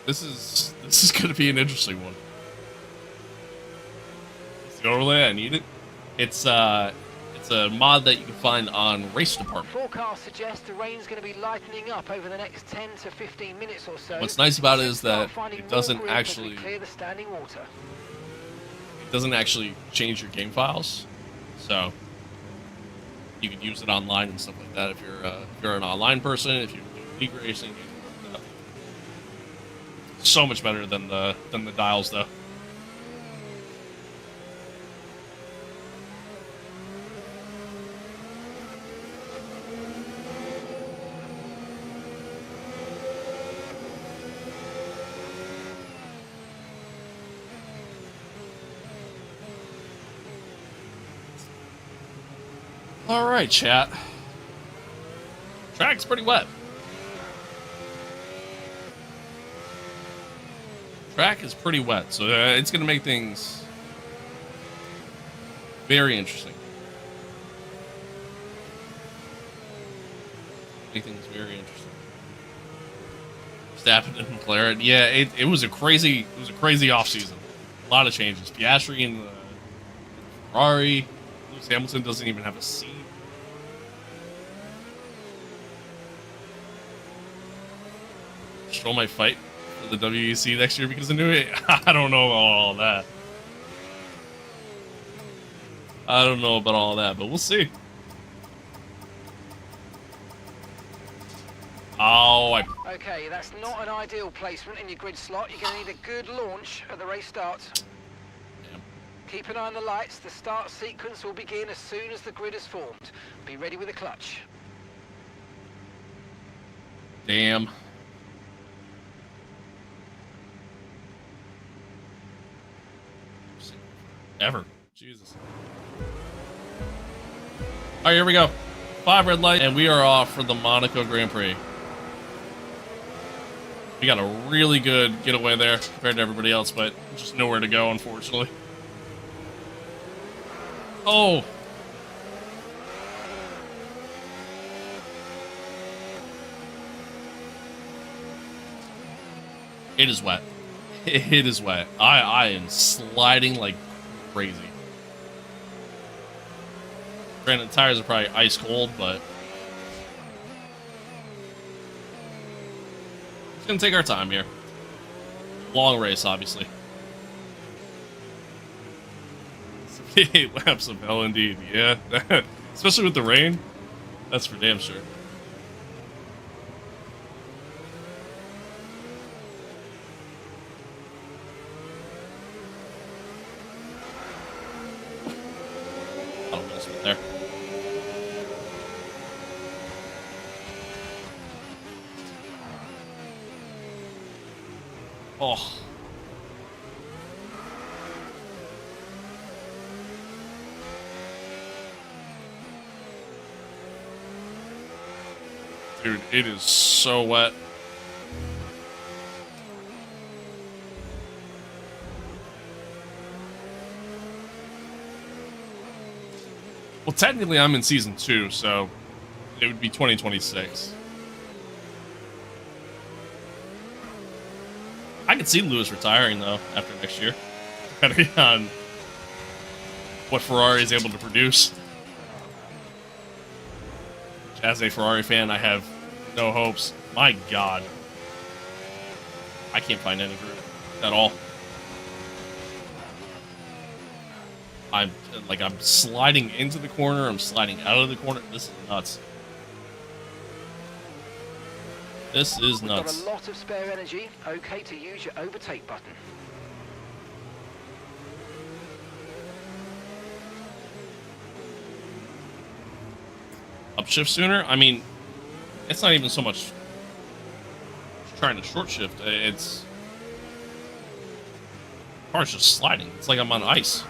S1: This is going to be an interesting one. It's the overlay, I need it. It's a mod that you can find on Race Department.
S2: Forecast suggests the rain's going to be lightening up over the next 10 to 15 minutes or so.
S1: What's nice about it
S2: Should
S1: is
S2: start
S1: that
S2: finding
S1: it
S2: more
S1: doesn't
S2: grip as we
S1: actually
S2: clear the standing water.
S1: it doesn't actually change your game files, so you can use it online and stuff like that. If you're an online person, if you're doing league racing, you can work it up. So much better than the dials, though. All right, chat. Track's pretty wet. Track is pretty wet, so it's going to make things very interesting. Make things very interesting. Verstappen and McLaren, yeah, it was a crazy offseason. A lot of changes. Piastri and Ferrari. Lewis Hamilton doesn't even have a seat. Stroll might fight for the WEC next year because of New It. I don't know about all that. I don't know about all that, but we'll see. Oh,
S2: Okay, that's not an ideal placement in your grid slot. You're going to need a good launch at the race start.
S1: Damn.
S2: Keep an eye on the lights. The start sequence will begin as soon as the grid is formed. Be ready with the clutch.
S1: Damn. Ever. Jesus. Alright, here we go. 5 red light, and we are off for the Monaco Grand Prix. We got a really good getaway there compared to everybody else, but just nowhere to go, unfortunately. Oh! It is wet. It is wet. I am sliding like crazy. Granted, the tires are probably ice cold, but it's gonna take our time here. Long race, obviously. 8 laps of hell indeed. Yeah, especially with the rain. That's for damn sure. There. Oh. Dude, it is so wet. Well, technically, I'm in season 2, so it would be 2026. I could see Lewis retiring, though, after next year, depending on what Ferrari is able to produce. As a Ferrari fan, I have no hopes. My God. I can't find any group at all. I'm sliding into the corner, I'm sliding out of the corner. This is nuts. This is nuts.
S2: We've got a lot of spare energy. Okay to use your overtake button.
S1: Upshift sooner? I mean, it's not even so much trying to short shift. It's car's just sliding. It's like I'm on ice.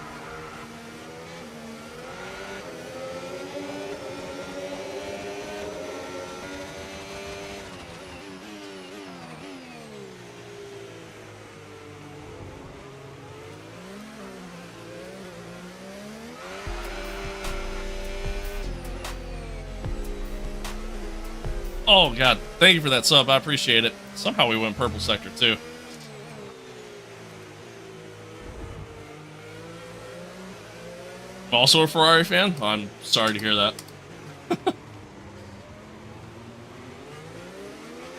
S1: Oh, God. Thank you for that sub. I appreciate it. Somehow we went purple sector, too. Also a Ferrari fan? I'm sorry to hear that.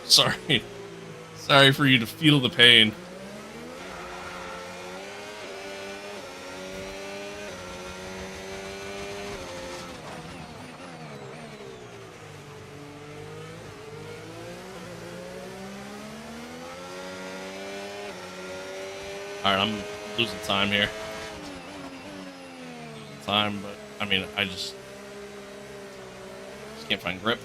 S1: Sorry. Sorry for you to feel the pain. Alright, I'm losing time here. Losing time, but I mean, I just can't find grip.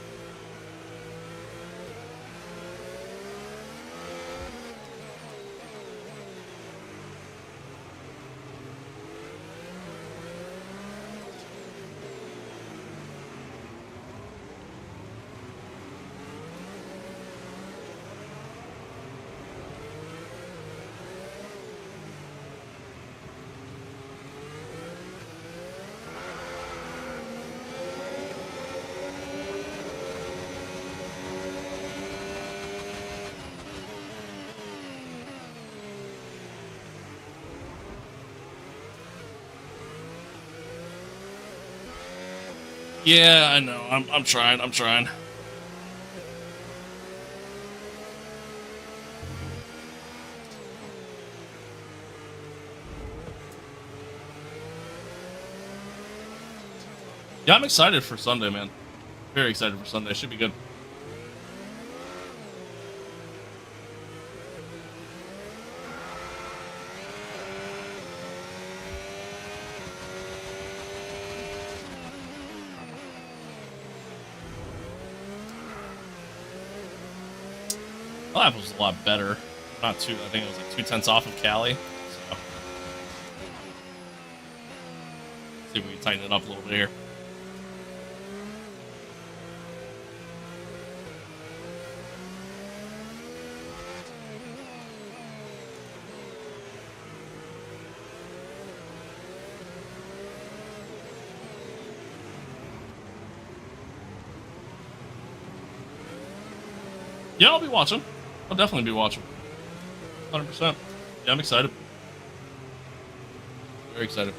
S1: Yeah, I know. I'm trying. I'm trying. Yeah, I'm excited for Sunday, man. Very excited for Sunday. Should be good. My lap was a lot better. Not two. I think it was like 2/10 off of Cali. So. See if we can tighten it up a little bit here. Yeah, I'll be watching. I'll definitely be watching. 100%. Yeah, I'm excited. Very excited.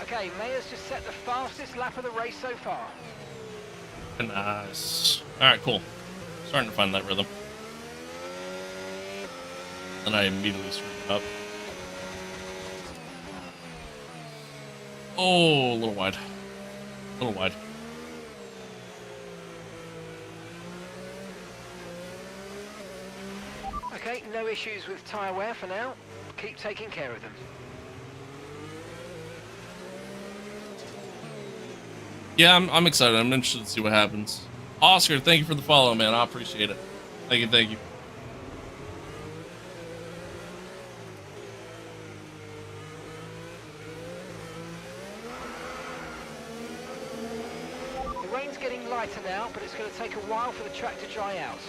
S2: Okay, Mayor's just set the fastest lap of the race so far.
S1: Nice. Alright, cool. Starting to find that rhythm. Then I immediately screwed it up. Oh, a little wide. A little wide.
S2: Okay, no issues with tyre wear for now. Keep taking care of them.
S1: Yeah, I'm excited. I'm interested to see what happens. Oscar, thank you for the follow, man. I appreciate it. Thank you, thank you.
S2: The rain's getting lighter now, but it's going to take a while for the track to dry out.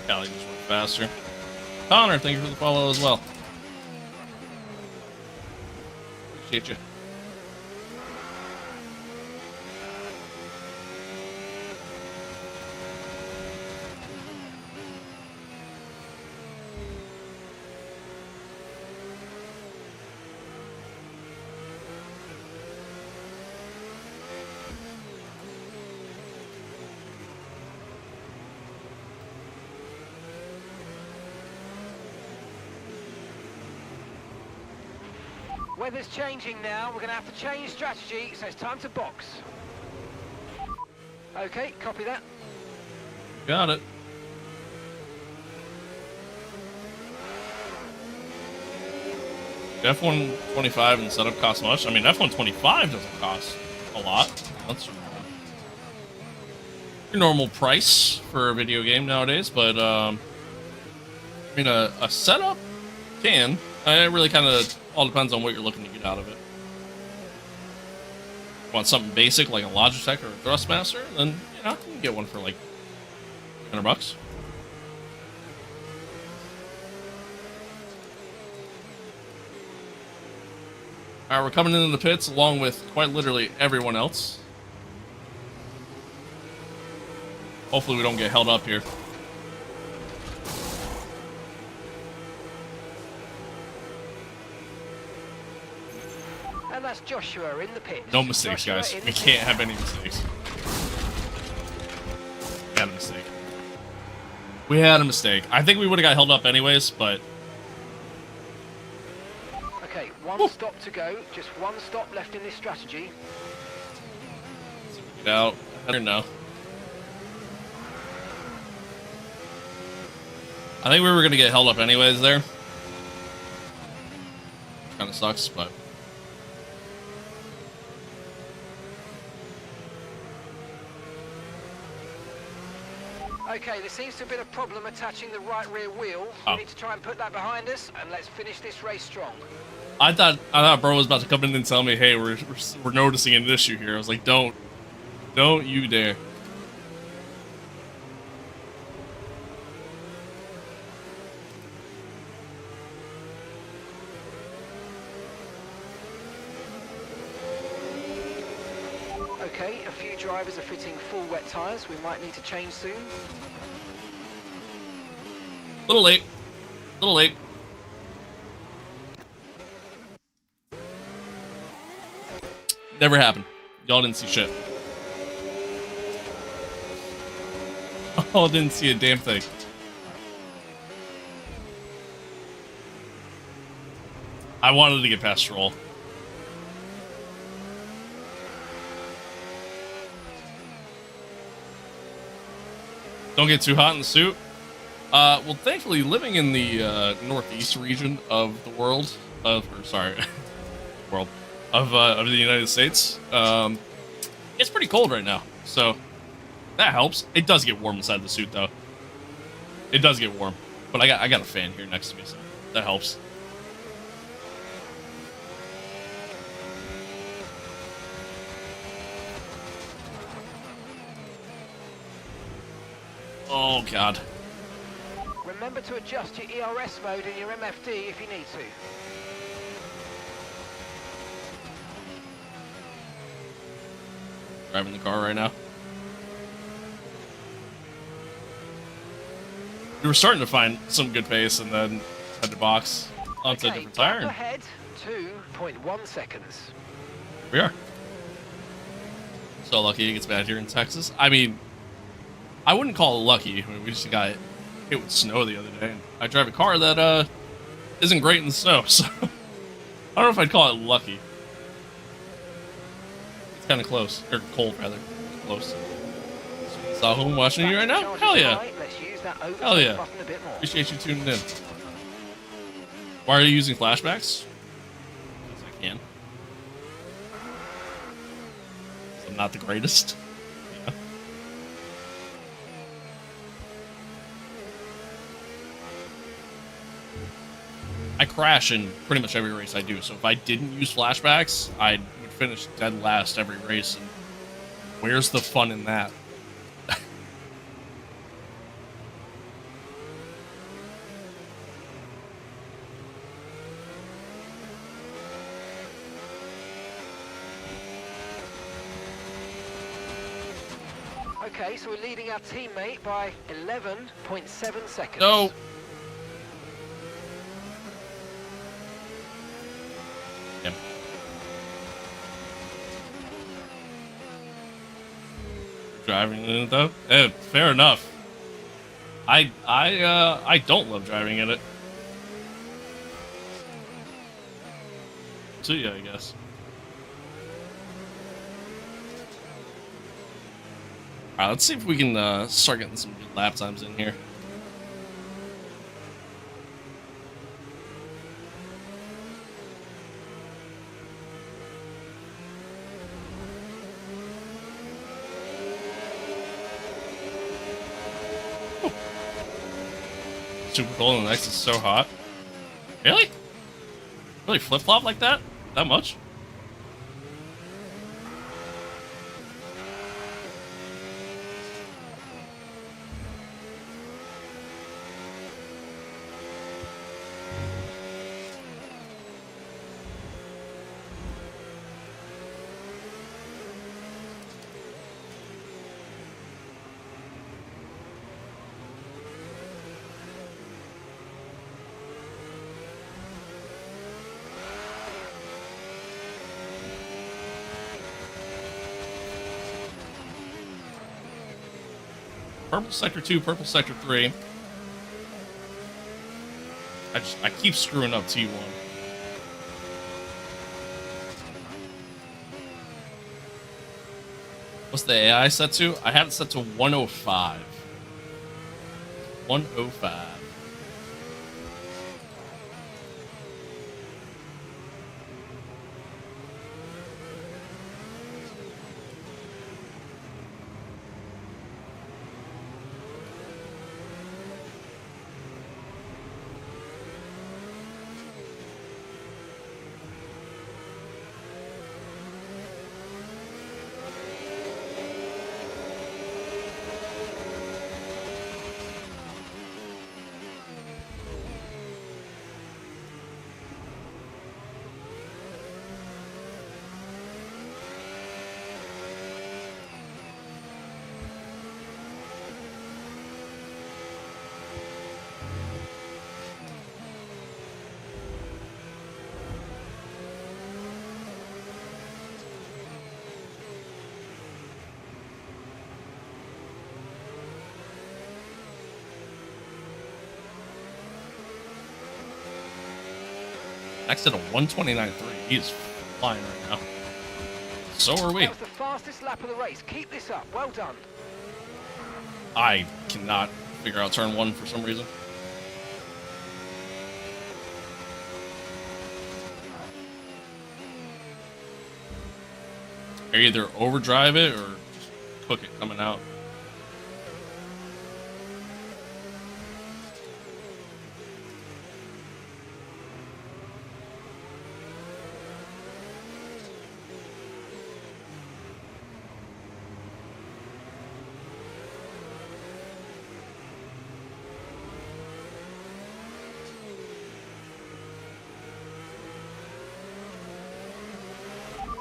S1: Cali just went faster. Connor, thank you for the follow as well. Appreciate you.
S2: Weather's changing now. We're going to have to change strategy, so it's time to box. Okay, copy that.
S1: Got it. F125 and setup costs much. I mean, F125 doesn't cost a lot. That's your normal price for a video game nowadays, but I mean, a setup can. It really kind of all depends on what you're looking to get out of it. Want something basic like a Logitech or a Thrustmaster, then you can get one for like $100. Alright, we're coming into the pits along with quite literally everyone else. Hopefully we don't get held up here.
S2: And that's Joshua in the pit.
S1: No mistakes,
S2: Joshua
S1: guys.
S2: in the
S1: We
S2: pit.
S1: can't have any mistakes. We had a mistake. We had a mistake. I think we would have got held up anyways, but...
S2: Okay, one stop to go. Just one stop left in this strategy.
S1: Get out. I don't know. I think we were going to get held up anyways there. Kind of sucks, but...
S2: Okay, there seems to have been a problem attaching the right rear wheel.
S1: Oh.
S2: We need to try and put that behind us, and let's finish this race strong.
S1: I thought bro was about to come in and tell me, hey, we're noticing an issue here. I was like, don't you dare.
S2: Okay, a few drivers are fitting full wet tyres. We might need to change soon.
S1: Little late. Little late. Never happened. Y'all didn't see shit. Y'all didn't see a damn thing. I wanted to get past Stroll. Don't get too hot in the suit. Well, thankfully, living in the northeast region of the world, of the United States, it's pretty cold right now, so that helps. It does get warm inside the suit, though. It does get warm, but I got a fan here next to me, so that helps. Oh God.
S2: Remember to adjust your ERS mode in your MFD if you need to.
S1: Driving the car right now. We were starting to find some good pace, and then had to box onto a different tire.
S2: Gap ahead, 2.1 seconds.
S1: Here we are. So lucky it gets bad here in Texas. I mean, I wouldn't call it lucky. I mean, we just got hit with snow the other day. And I drive a car that isn't great in the snow, so I don't know if I'd call it lucky. It's kind of close, or cold rather, close. Saw who watching you right now? Hell yeah! Hell yeah! Appreciate you tuning in. Why are you using flashbacks? Because I can. I'm not the greatest. Yeah. I crash in pretty much every race I do, so if I didn't use flashbacks, I would finish dead last every race, and where's the fun in that?
S2: Okay, so we're leading our teammate by 11.7 seconds.
S1: No. Yep. Driving in it though? Fair enough. I don't love driving in it. So yeah, I guess. Alright, let's see if we can start getting some good lap times in here. Whew. Super cold and the next is so hot. Really? Really flip-flop like that? That much? Purple sector 2, purple sector 3. I keep screwing up T1. What's the AI set to? I have it set to 105. 105. Max at a 129.3. He's flying right now. So are we.
S2: That was the fastest lap of the race. Keep this up. Well done.
S1: I cannot figure out turn 1 for some reason. Or either overdrive it or just cook it coming out.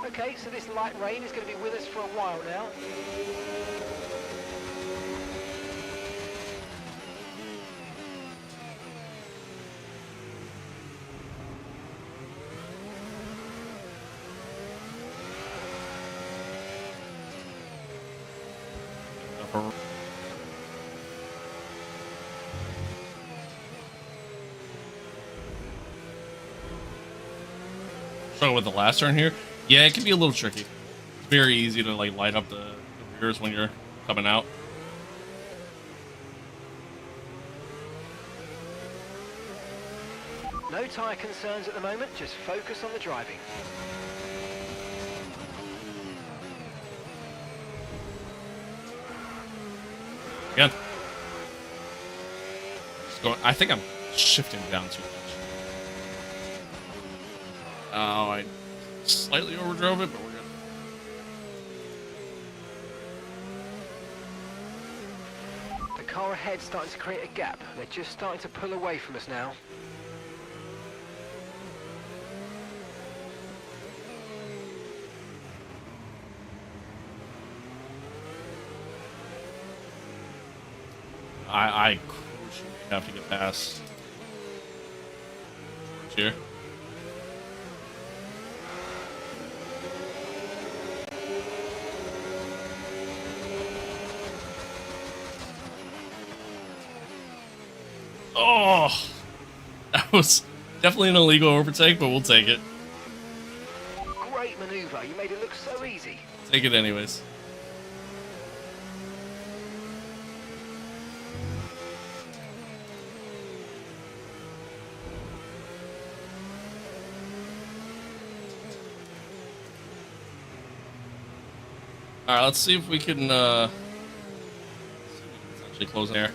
S2: Okay, so this light rain is going to be with us for a while now.
S1: Struggle with the last turn here. Yeah, it can be a little tricky. It's very easy to like light up the rears when you're coming out.
S2: No tyre concerns at the moment, just focus on the driving.
S1: Again. Just going, I think I'm shifting down too much. Oh, I slightly overdrove it, but we're good.
S2: The car ahead's starting to create a gap. They're just starting to pull away from us now.
S1: I crucially have to get past George here. Oh, that was definitely an illegal overtake, but we'll take it.
S2: Great maneuver. You made it look so easy.
S1: Take it anyways. All right, let's see if we can actually close there.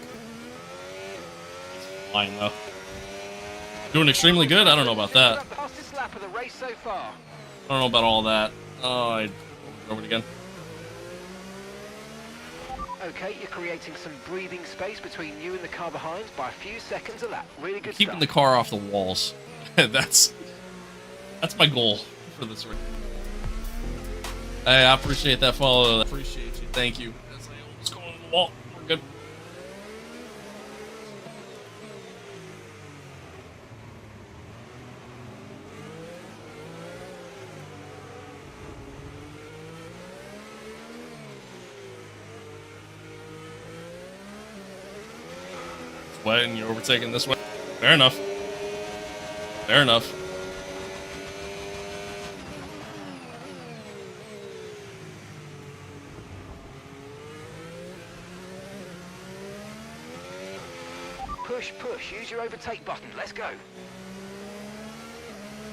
S1: Fine though. Doing extremely good. I don't know about that.
S2: Fastest lap of the race so far.
S1: I don't know about all that. Oh, I over it again.
S2: Okay, you're creating some breathing space between you and the car behind by a few seconds a lap. Really good
S1: Keeping
S2: stuff.
S1: the car off the walls. that's my goal for this race. Hey, I appreciate that follow. Appreciate you. Thank you. As I almost go on the wall. We're good. Wet and you're overtaking this way. Fair enough. Fair enough.
S2: Push, push. Use your overtake button. Let's go.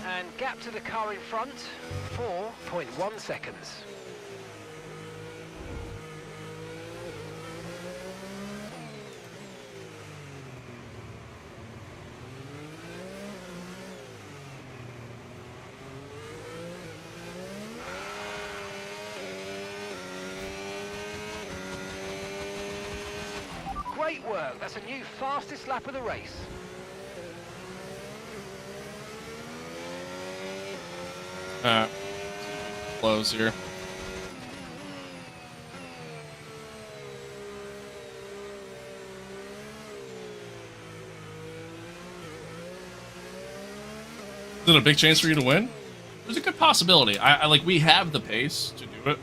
S2: And gap to the car in front, 4.1 seconds. Great work. That's a new fastest lap of the race.
S1: Close here. Is it a big chance for you to win? There's a good possibility. I like we have the pace to do it.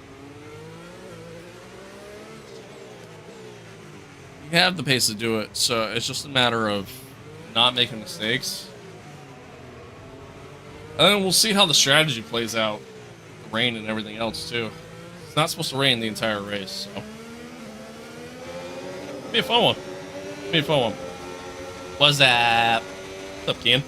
S1: We have the pace to do it, so it's just a matter of not making mistakes. And then we'll see how the strategy plays out. The rain and everything else, too. It's not supposed to rain the entire race, so. Be a fun one. Be a fun one. What's up? What's up, Ken?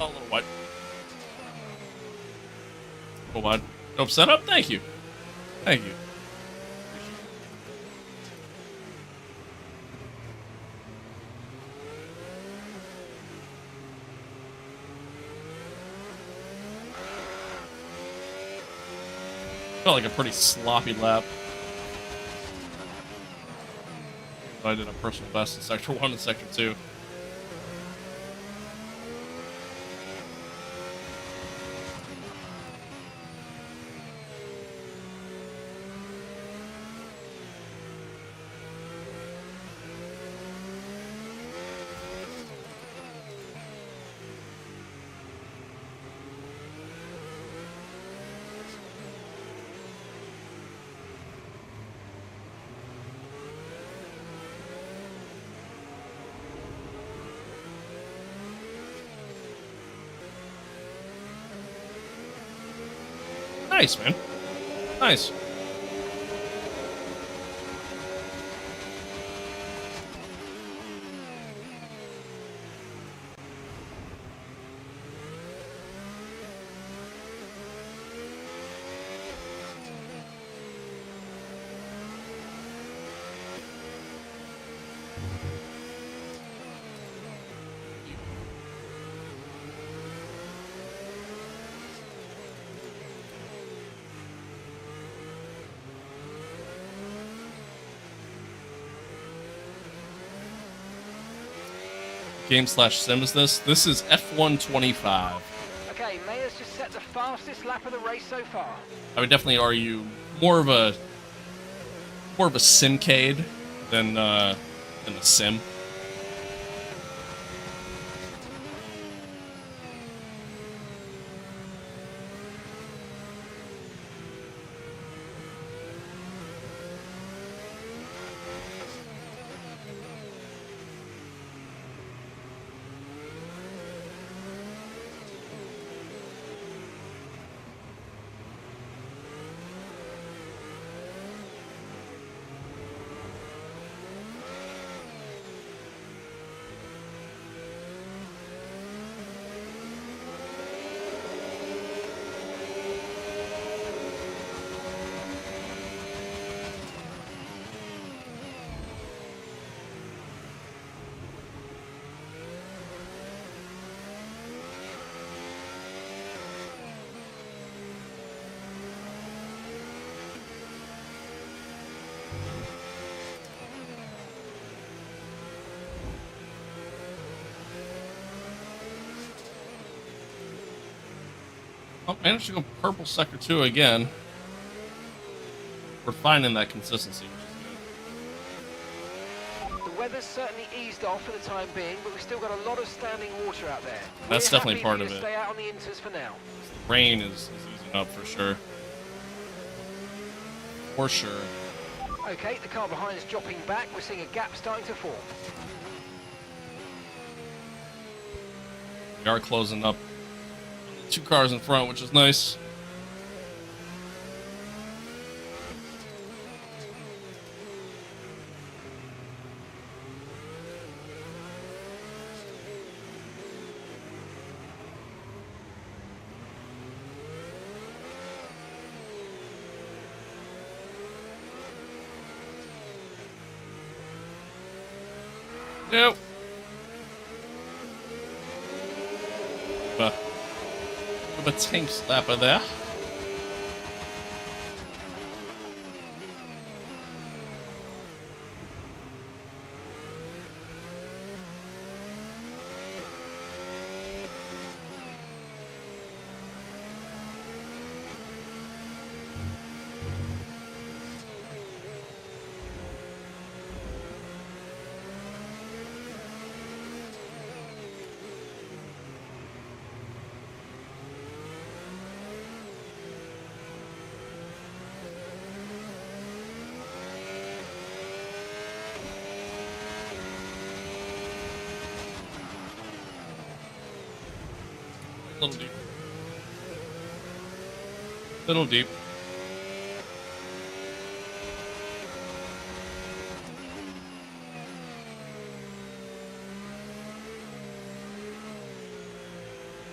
S1: Oh, a little wide. A little wide. Dope setup? Thank you. Thank you. Felt like a pretty sloppy lap. I did a personal best in Sector 1 and Sector 2. Nice, man. Nice. Game/sim is this? This is F125.
S2: Okay, Mayor's just set the fastest lap of the race so far.
S1: I would definitely argue more of a simcade than a sim. Oh, managed to go purple Sector 2 again. We're finding that consistency, which is good.
S2: The weather's certainly eased off for the time being, but we've still got a lot of standing water out there.
S1: That's
S2: We're
S1: definitely
S2: happy
S1: part
S2: for
S1: of
S2: you to
S1: it.
S2: Stay out on the inters for now.
S1: The rain is easing up for sure. For sure.
S2: Okay, the car behind is dropping back. We're seeing a gap starting to form.
S1: We are closing up. Two cars in front, which is nice. Nope. A tank slapper there. Little deep. Little deep.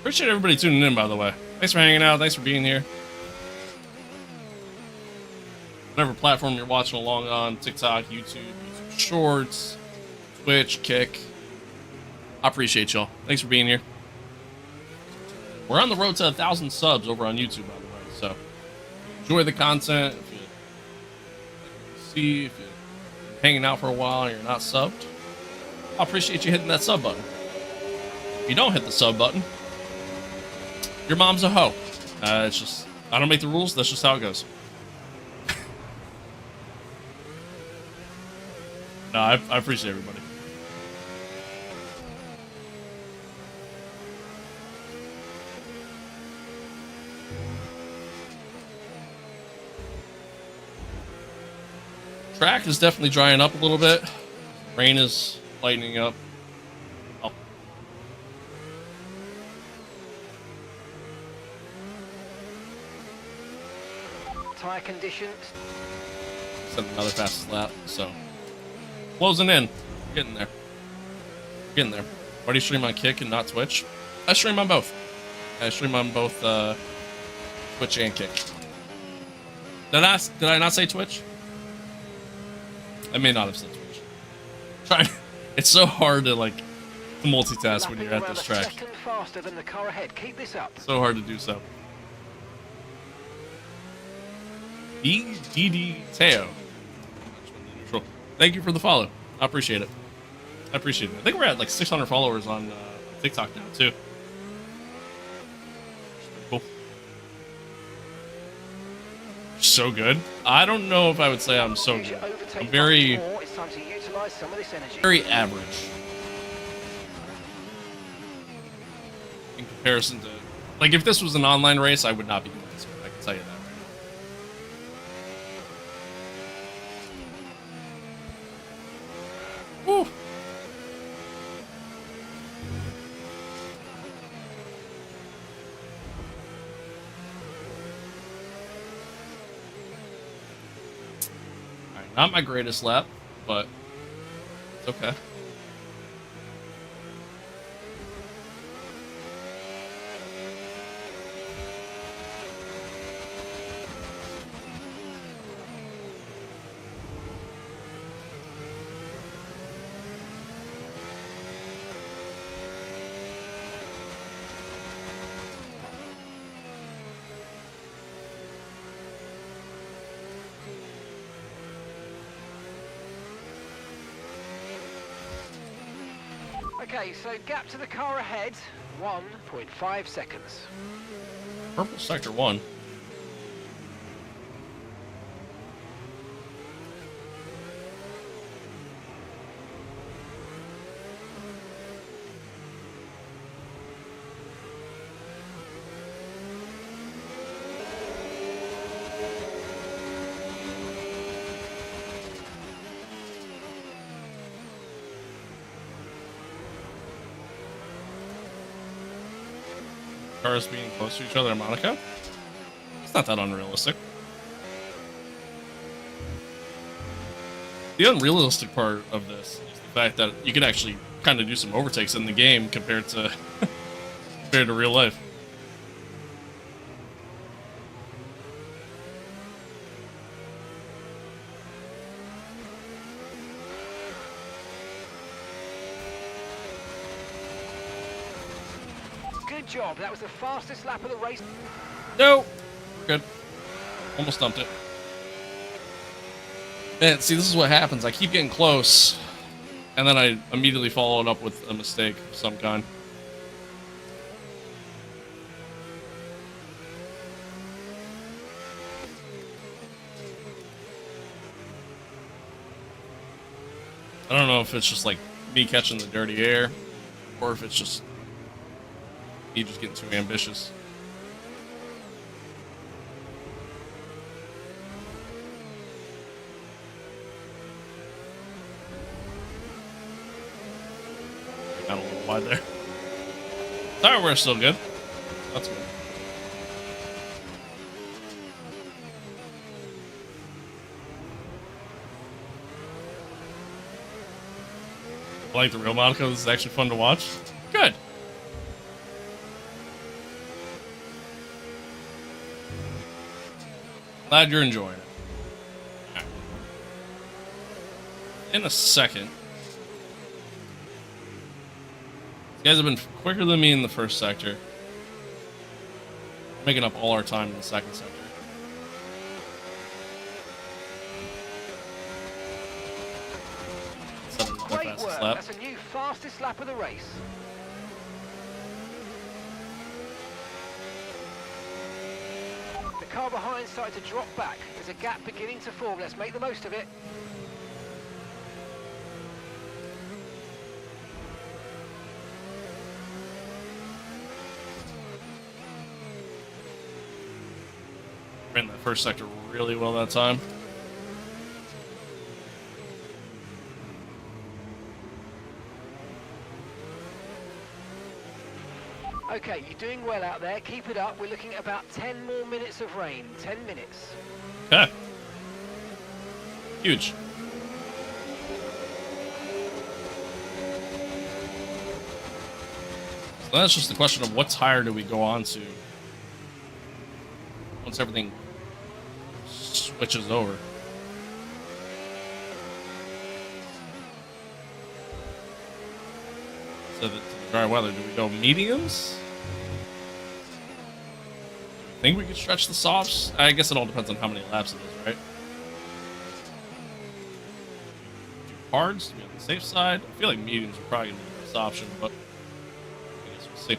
S1: Appreciate everybody tuning in, by the way. Thanks for hanging out. Thanks for being here. Whatever platform you're watching along on, TikTok, YouTube, YouTube Shorts, Twitch, Kick. I appreciate y'all. Thanks for being here. We're on the road to 1,000 subs over on YouTube, by the way. So, enjoy the content. If you're hanging out for a while and you're not subbed, I appreciate you hitting that sub button. If you don't hit the sub button, your mom's a hoe. It's just, I don't make the rules. That's just how it goes. No, I appreciate everybody. Track is definitely drying up a little bit. Rain is lightening up. Oh.
S2: Tyre conditions.
S1: Set another fastest lap, so closing in. Getting there. Getting there. Why do you stream on Kick and not Twitch? I stream on both. I stream on both Twitch and Kick. Did I not say Twitch? I may not have said Twitch. Trying. It's so hard to like multitask when you're at this track.
S2: Second faster than the car ahead. Keep this up.
S1: So hard to do so. DD Teo. Thank you for the follow. I appreciate it. I appreciate it. I think we're at like 600 followers on TikTok now too. Cool. So good. I don't know if I would say I'm so good. I'm very average in comparison to, like, if this was an online race, I would not be doing this. I can tell you that right now. Woo. Alright, not my greatest lap, but it's okay.
S2: Okay, so gap to the car ahead, 1.5 seconds.
S1: Purple sector 1. Cars being close to each other in Monaco? It's not that unrealistic. The unrealistic part of this is the fact that you can actually kind of do some overtakes in the game compared to real life.
S2: Good job. That was the fastest lap of the race.
S1: No, we're good. Almost dumped it. Man, see, this is what happens. I keep getting close, and then I immediately follow it up with a mistake of some kind. I don't know if it's just like me catching the dirty air, or if it's just me just getting too ambitious. Got a little wide there. Tire wear's still good. That's good. I like the real Monaco. This is actually fun to watch. Good. Glad you're enjoying it. Right. In a second. You guys have been quicker than me in the first sector. Making up all our time in the second sector.
S2: Great work. That's a new fastest lap of the race. The car behind started to drop back. There's a gap beginning to form. Let's make the most of it.
S1: Ran that first sector really well that time.
S2: Okay, you're doing well out there. Keep it up. We're looking at about 10 more minutes of rain. 10 minutes.
S1: Okay. Huge. So that's just the question of what tire do we go on to once everything switches over. So that dry weather, do we go mediums? Think we could stretch the softs? I guess it all depends on how many laps it is, right? Do hards to be on the safe side. I feel like mediums are probably gonna be the best option, but I guess we'll see.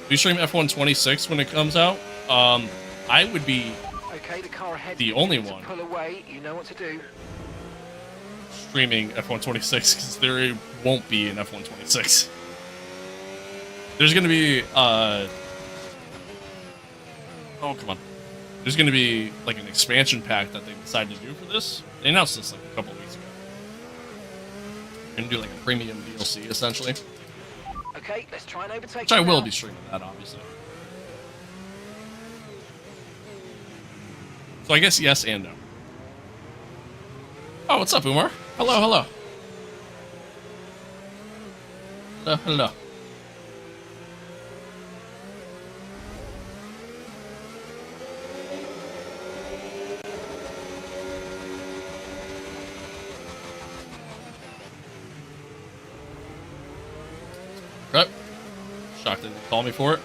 S1: We stream F126 when it comes out. I would be
S2: okay, the car ahead.
S1: The only one.
S2: Pull away. You know what to do.
S1: Streaming F126 because there won't be an F126. There's gonna be oh come on. There's gonna be like an expansion pack that they decided to do for this. They announced this like a couple of weeks ago. They're gonna do like a premium DLC essentially.
S2: Okay, let's try and overtake.
S1: Which I will be streaming that obviously. So I guess yes and no. Oh, what's up, Umar? Hello, hello. Hello, hello. Okay. Shocked they didn't call me for it.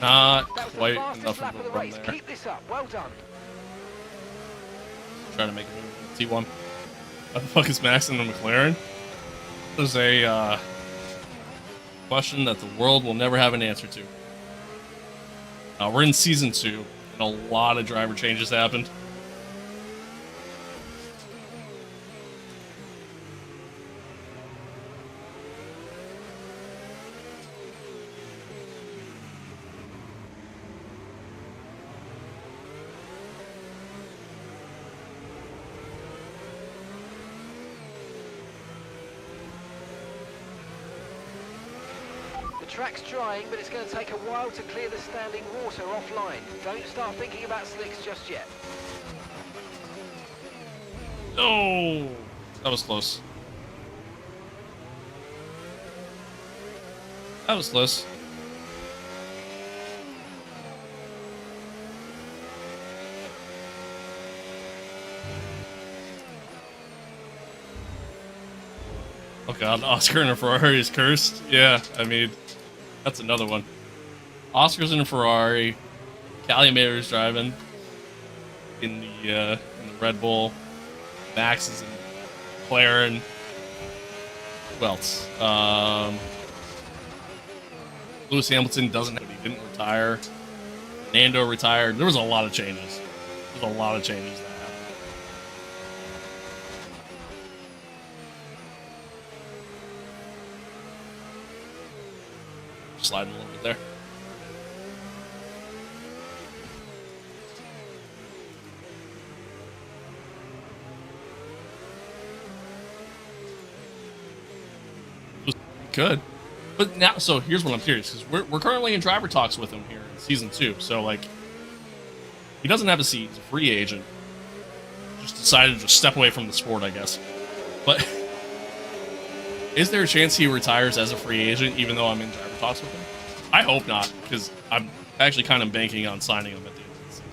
S1: Not quite enough of a run there.
S2: Keep this up. Well done.
S1: Trying to make a move with T1. What the fuck is Max in the McLaren? There's a question that the world will never have an answer to. We're in season 2, and a lot of driver changes happened.
S2: The track's drying, but it's going to take a while to clear the standing water offline. Don't start thinking about slicks just yet.
S1: Oh, that was close. That was close. Oh god, Oscar in a Ferrari is cursed. Yeah, I mean, that's another one. Oscar's in a Ferrari. Calimator's driving in the Red Bull. Max is in McLaren. Who else? Lewis Hamilton doesn't. He didn't retire. Nando retired. There was a lot of changes. There's a lot of changes that happened. Sliding a little bit there. Good. But now, so here's what I'm curious, because we're currently in driver talks with him here in season 2. So like, he doesn't have a seat. He's a free agent. Just decided to just step away from the sport, I guess. But is there a chance he retires as a free agent, even though I'm in driver talks with him? I hope not, because I'm actually kind of banking on signing him at the end of the season.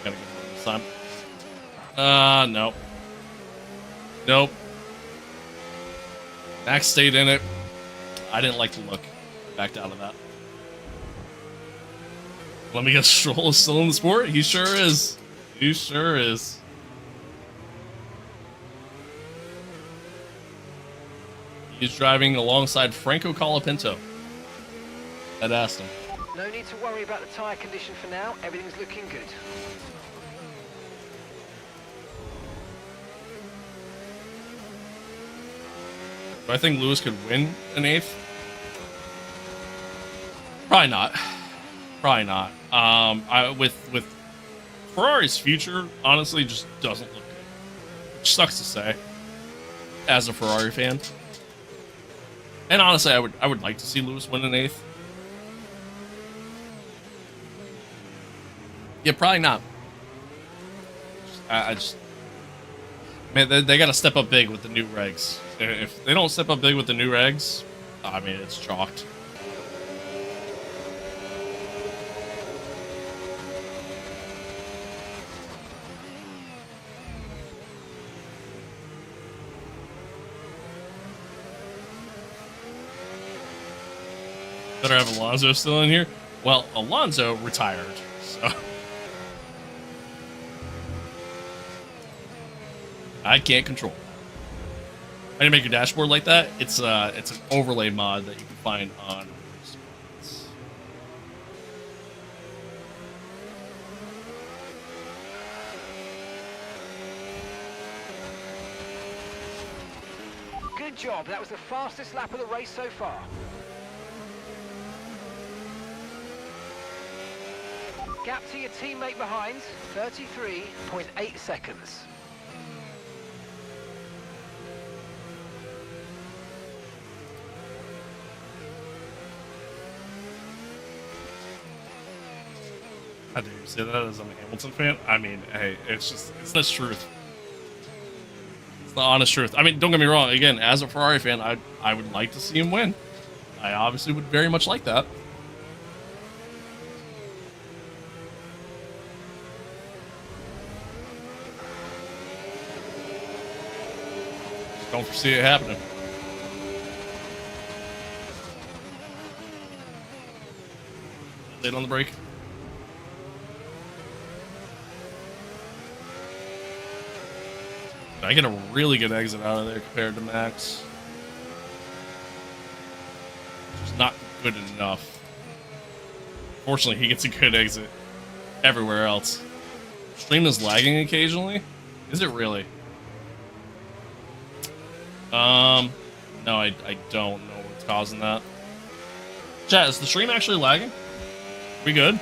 S1: Gotta give him this time. No. Nope. Max stayed in it. I didn't like the look. Backed out of that. Let me guess, Stroll is still in the sport? He sure is. He sure is. He's driving alongside Franco Colapinto at Aston.
S2: No need to worry about the tyre condition for now. Everything's looking good.
S1: Do I think Lewis could win an 8th? Probably not. Probably not. With Ferrari's future, honestly, just doesn't look good. Which sucks to say, as a Ferrari fan. And honestly, I would like to see Lewis win an 8th. Yeah, probably not. I just, man, they got to step up big with the new regs. If they don't step up big with the new regs, I mean, it's chalked. Better have Alonso still in here. Well, Alonso retired, so I can't control. How do you make your dashboard like that? It's an overlay mod that you can find on.
S2: Good job. That was the fastest lap of the race so far. Gap to your teammate behind, 33.8 seconds.
S1: How dare you say that as I'm a Hamilton fan? I mean, hey, it's the truth. It's the honest truth. I mean, don't get me wrong. Again, as a Ferrari fan, I would like to see him win. I obviously would very much like that. Just don't foresee it happening. Late on the break. I get a really good exit out of there compared to Max. Just not good enough. Fortunately, he gets a good exit everywhere else. Stream is lagging occasionally. Is it really? No, I don't know what's causing that. Chat, is the stream actually lagging? We good?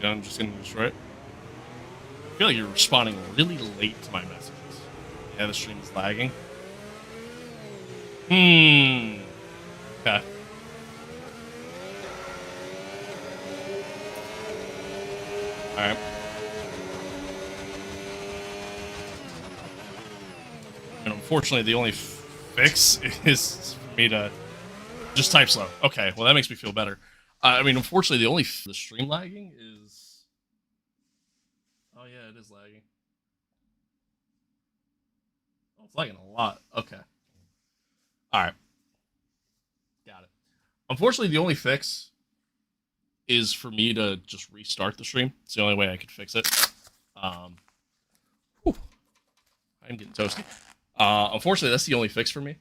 S1: I'm just gonna destroy it. I feel like you're responding really late to my messages. Yeah, the stream is lagging. Okay. Alright. And unfortunately, the only fix is for me to just type slow. Okay, well, that makes me feel better. I mean, unfortunately, the stream lagging is. Oh yeah, it is lagging. Oh, it's lagging a lot. Okay. All right. Got it. Unfortunately, the only fix is for me to just restart the stream. It's the only way I could fix it. Whew, I'm getting toasty. Unfortunately, that's the only fix for me.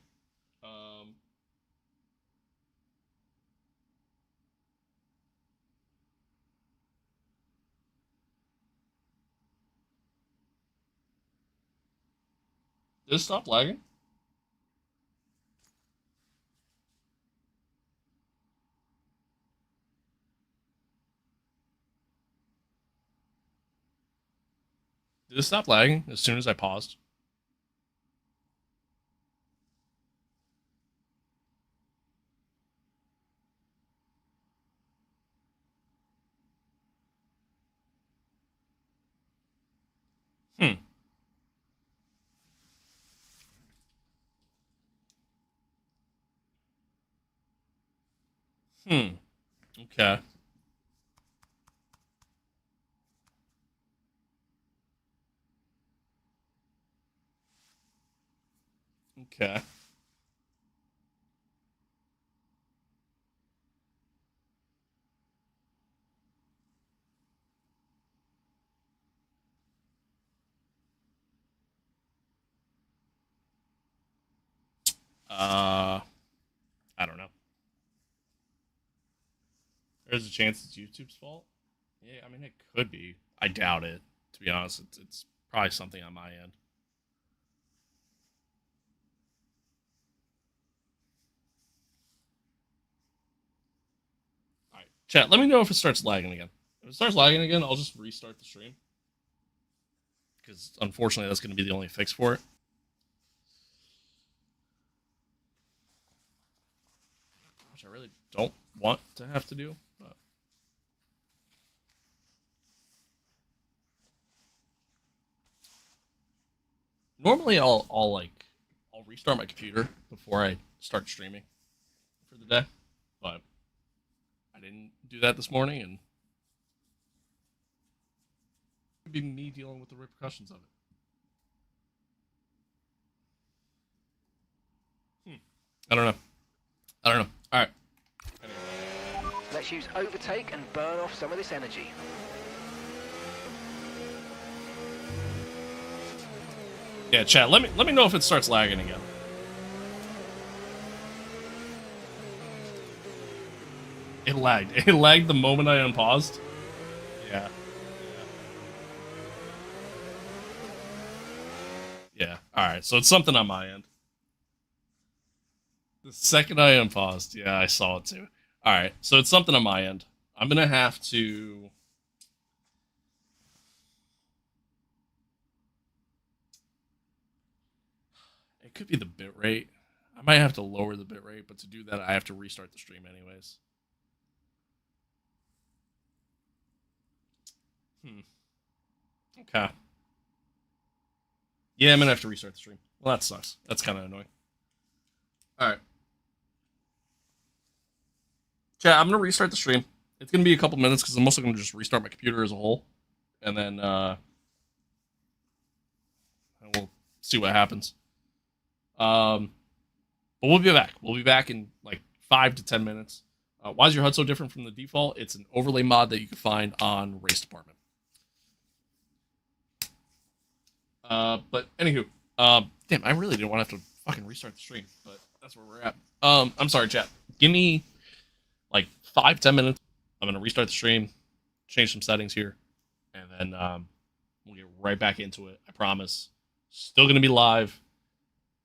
S1: Did it stop lagging? Did it stop lagging as soon as I paused? Hmm. Hmm. Okay. Okay. I don't know. There's a chance it's YouTube's fault. Yeah, I mean it could be. I doubt it. To be honest, it's probably something on my end. All right, chat. Let me know if it starts lagging again. If it starts lagging again, I'll just restart the stream because unfortunately that's going to be the only fix for it. Which I really don't want to have to do. But... Normally, I'll restart my computer before I start streaming for the day, but I didn't do that this morning, and it would be me dealing with the repercussions of it. I don't know. All right.
S2: Let's use overtake and burn off some of this energy.
S1: Yeah, chat. Let me know if it starts lagging again. It lagged. It lagged the moment I unpaused. Yeah. Yeah. All right. So it's something on my end. The second I unpaused, yeah, I saw it too. All right. So it's something on my end. I'm gonna have to. It could be the bitrate. I might have to lower the bitrate, but to do that, I have to restart the stream anyways. Okay. Yeah, I'm gonna have to restart the stream. Well, that sucks. That's kind of annoying. All right. Chat, I'm gonna restart the stream. It's gonna be a couple minutes because I'm also gonna just restart my computer as a whole, and then we'll see what happens. But we'll be back. We'll be back in like 5 to 10 minutes. Why is your HUD so different from the default? It's an overlay mod that you can find on Race Department. But anywho, damn, I really didn't want to have to fucking restart the stream, but that's where we're at. I'm sorry, chat. Give me like 5-10 minutes. I'm gonna restart the stream, change some settings here, and then we'll get right back into it. I promise. Still gonna be live,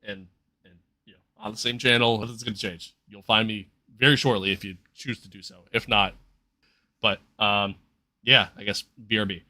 S1: and you know, on the same channel. Nothing's gonna change. You'll find me very shortly if you choose to do so. If not, but yeah, I guess BRB.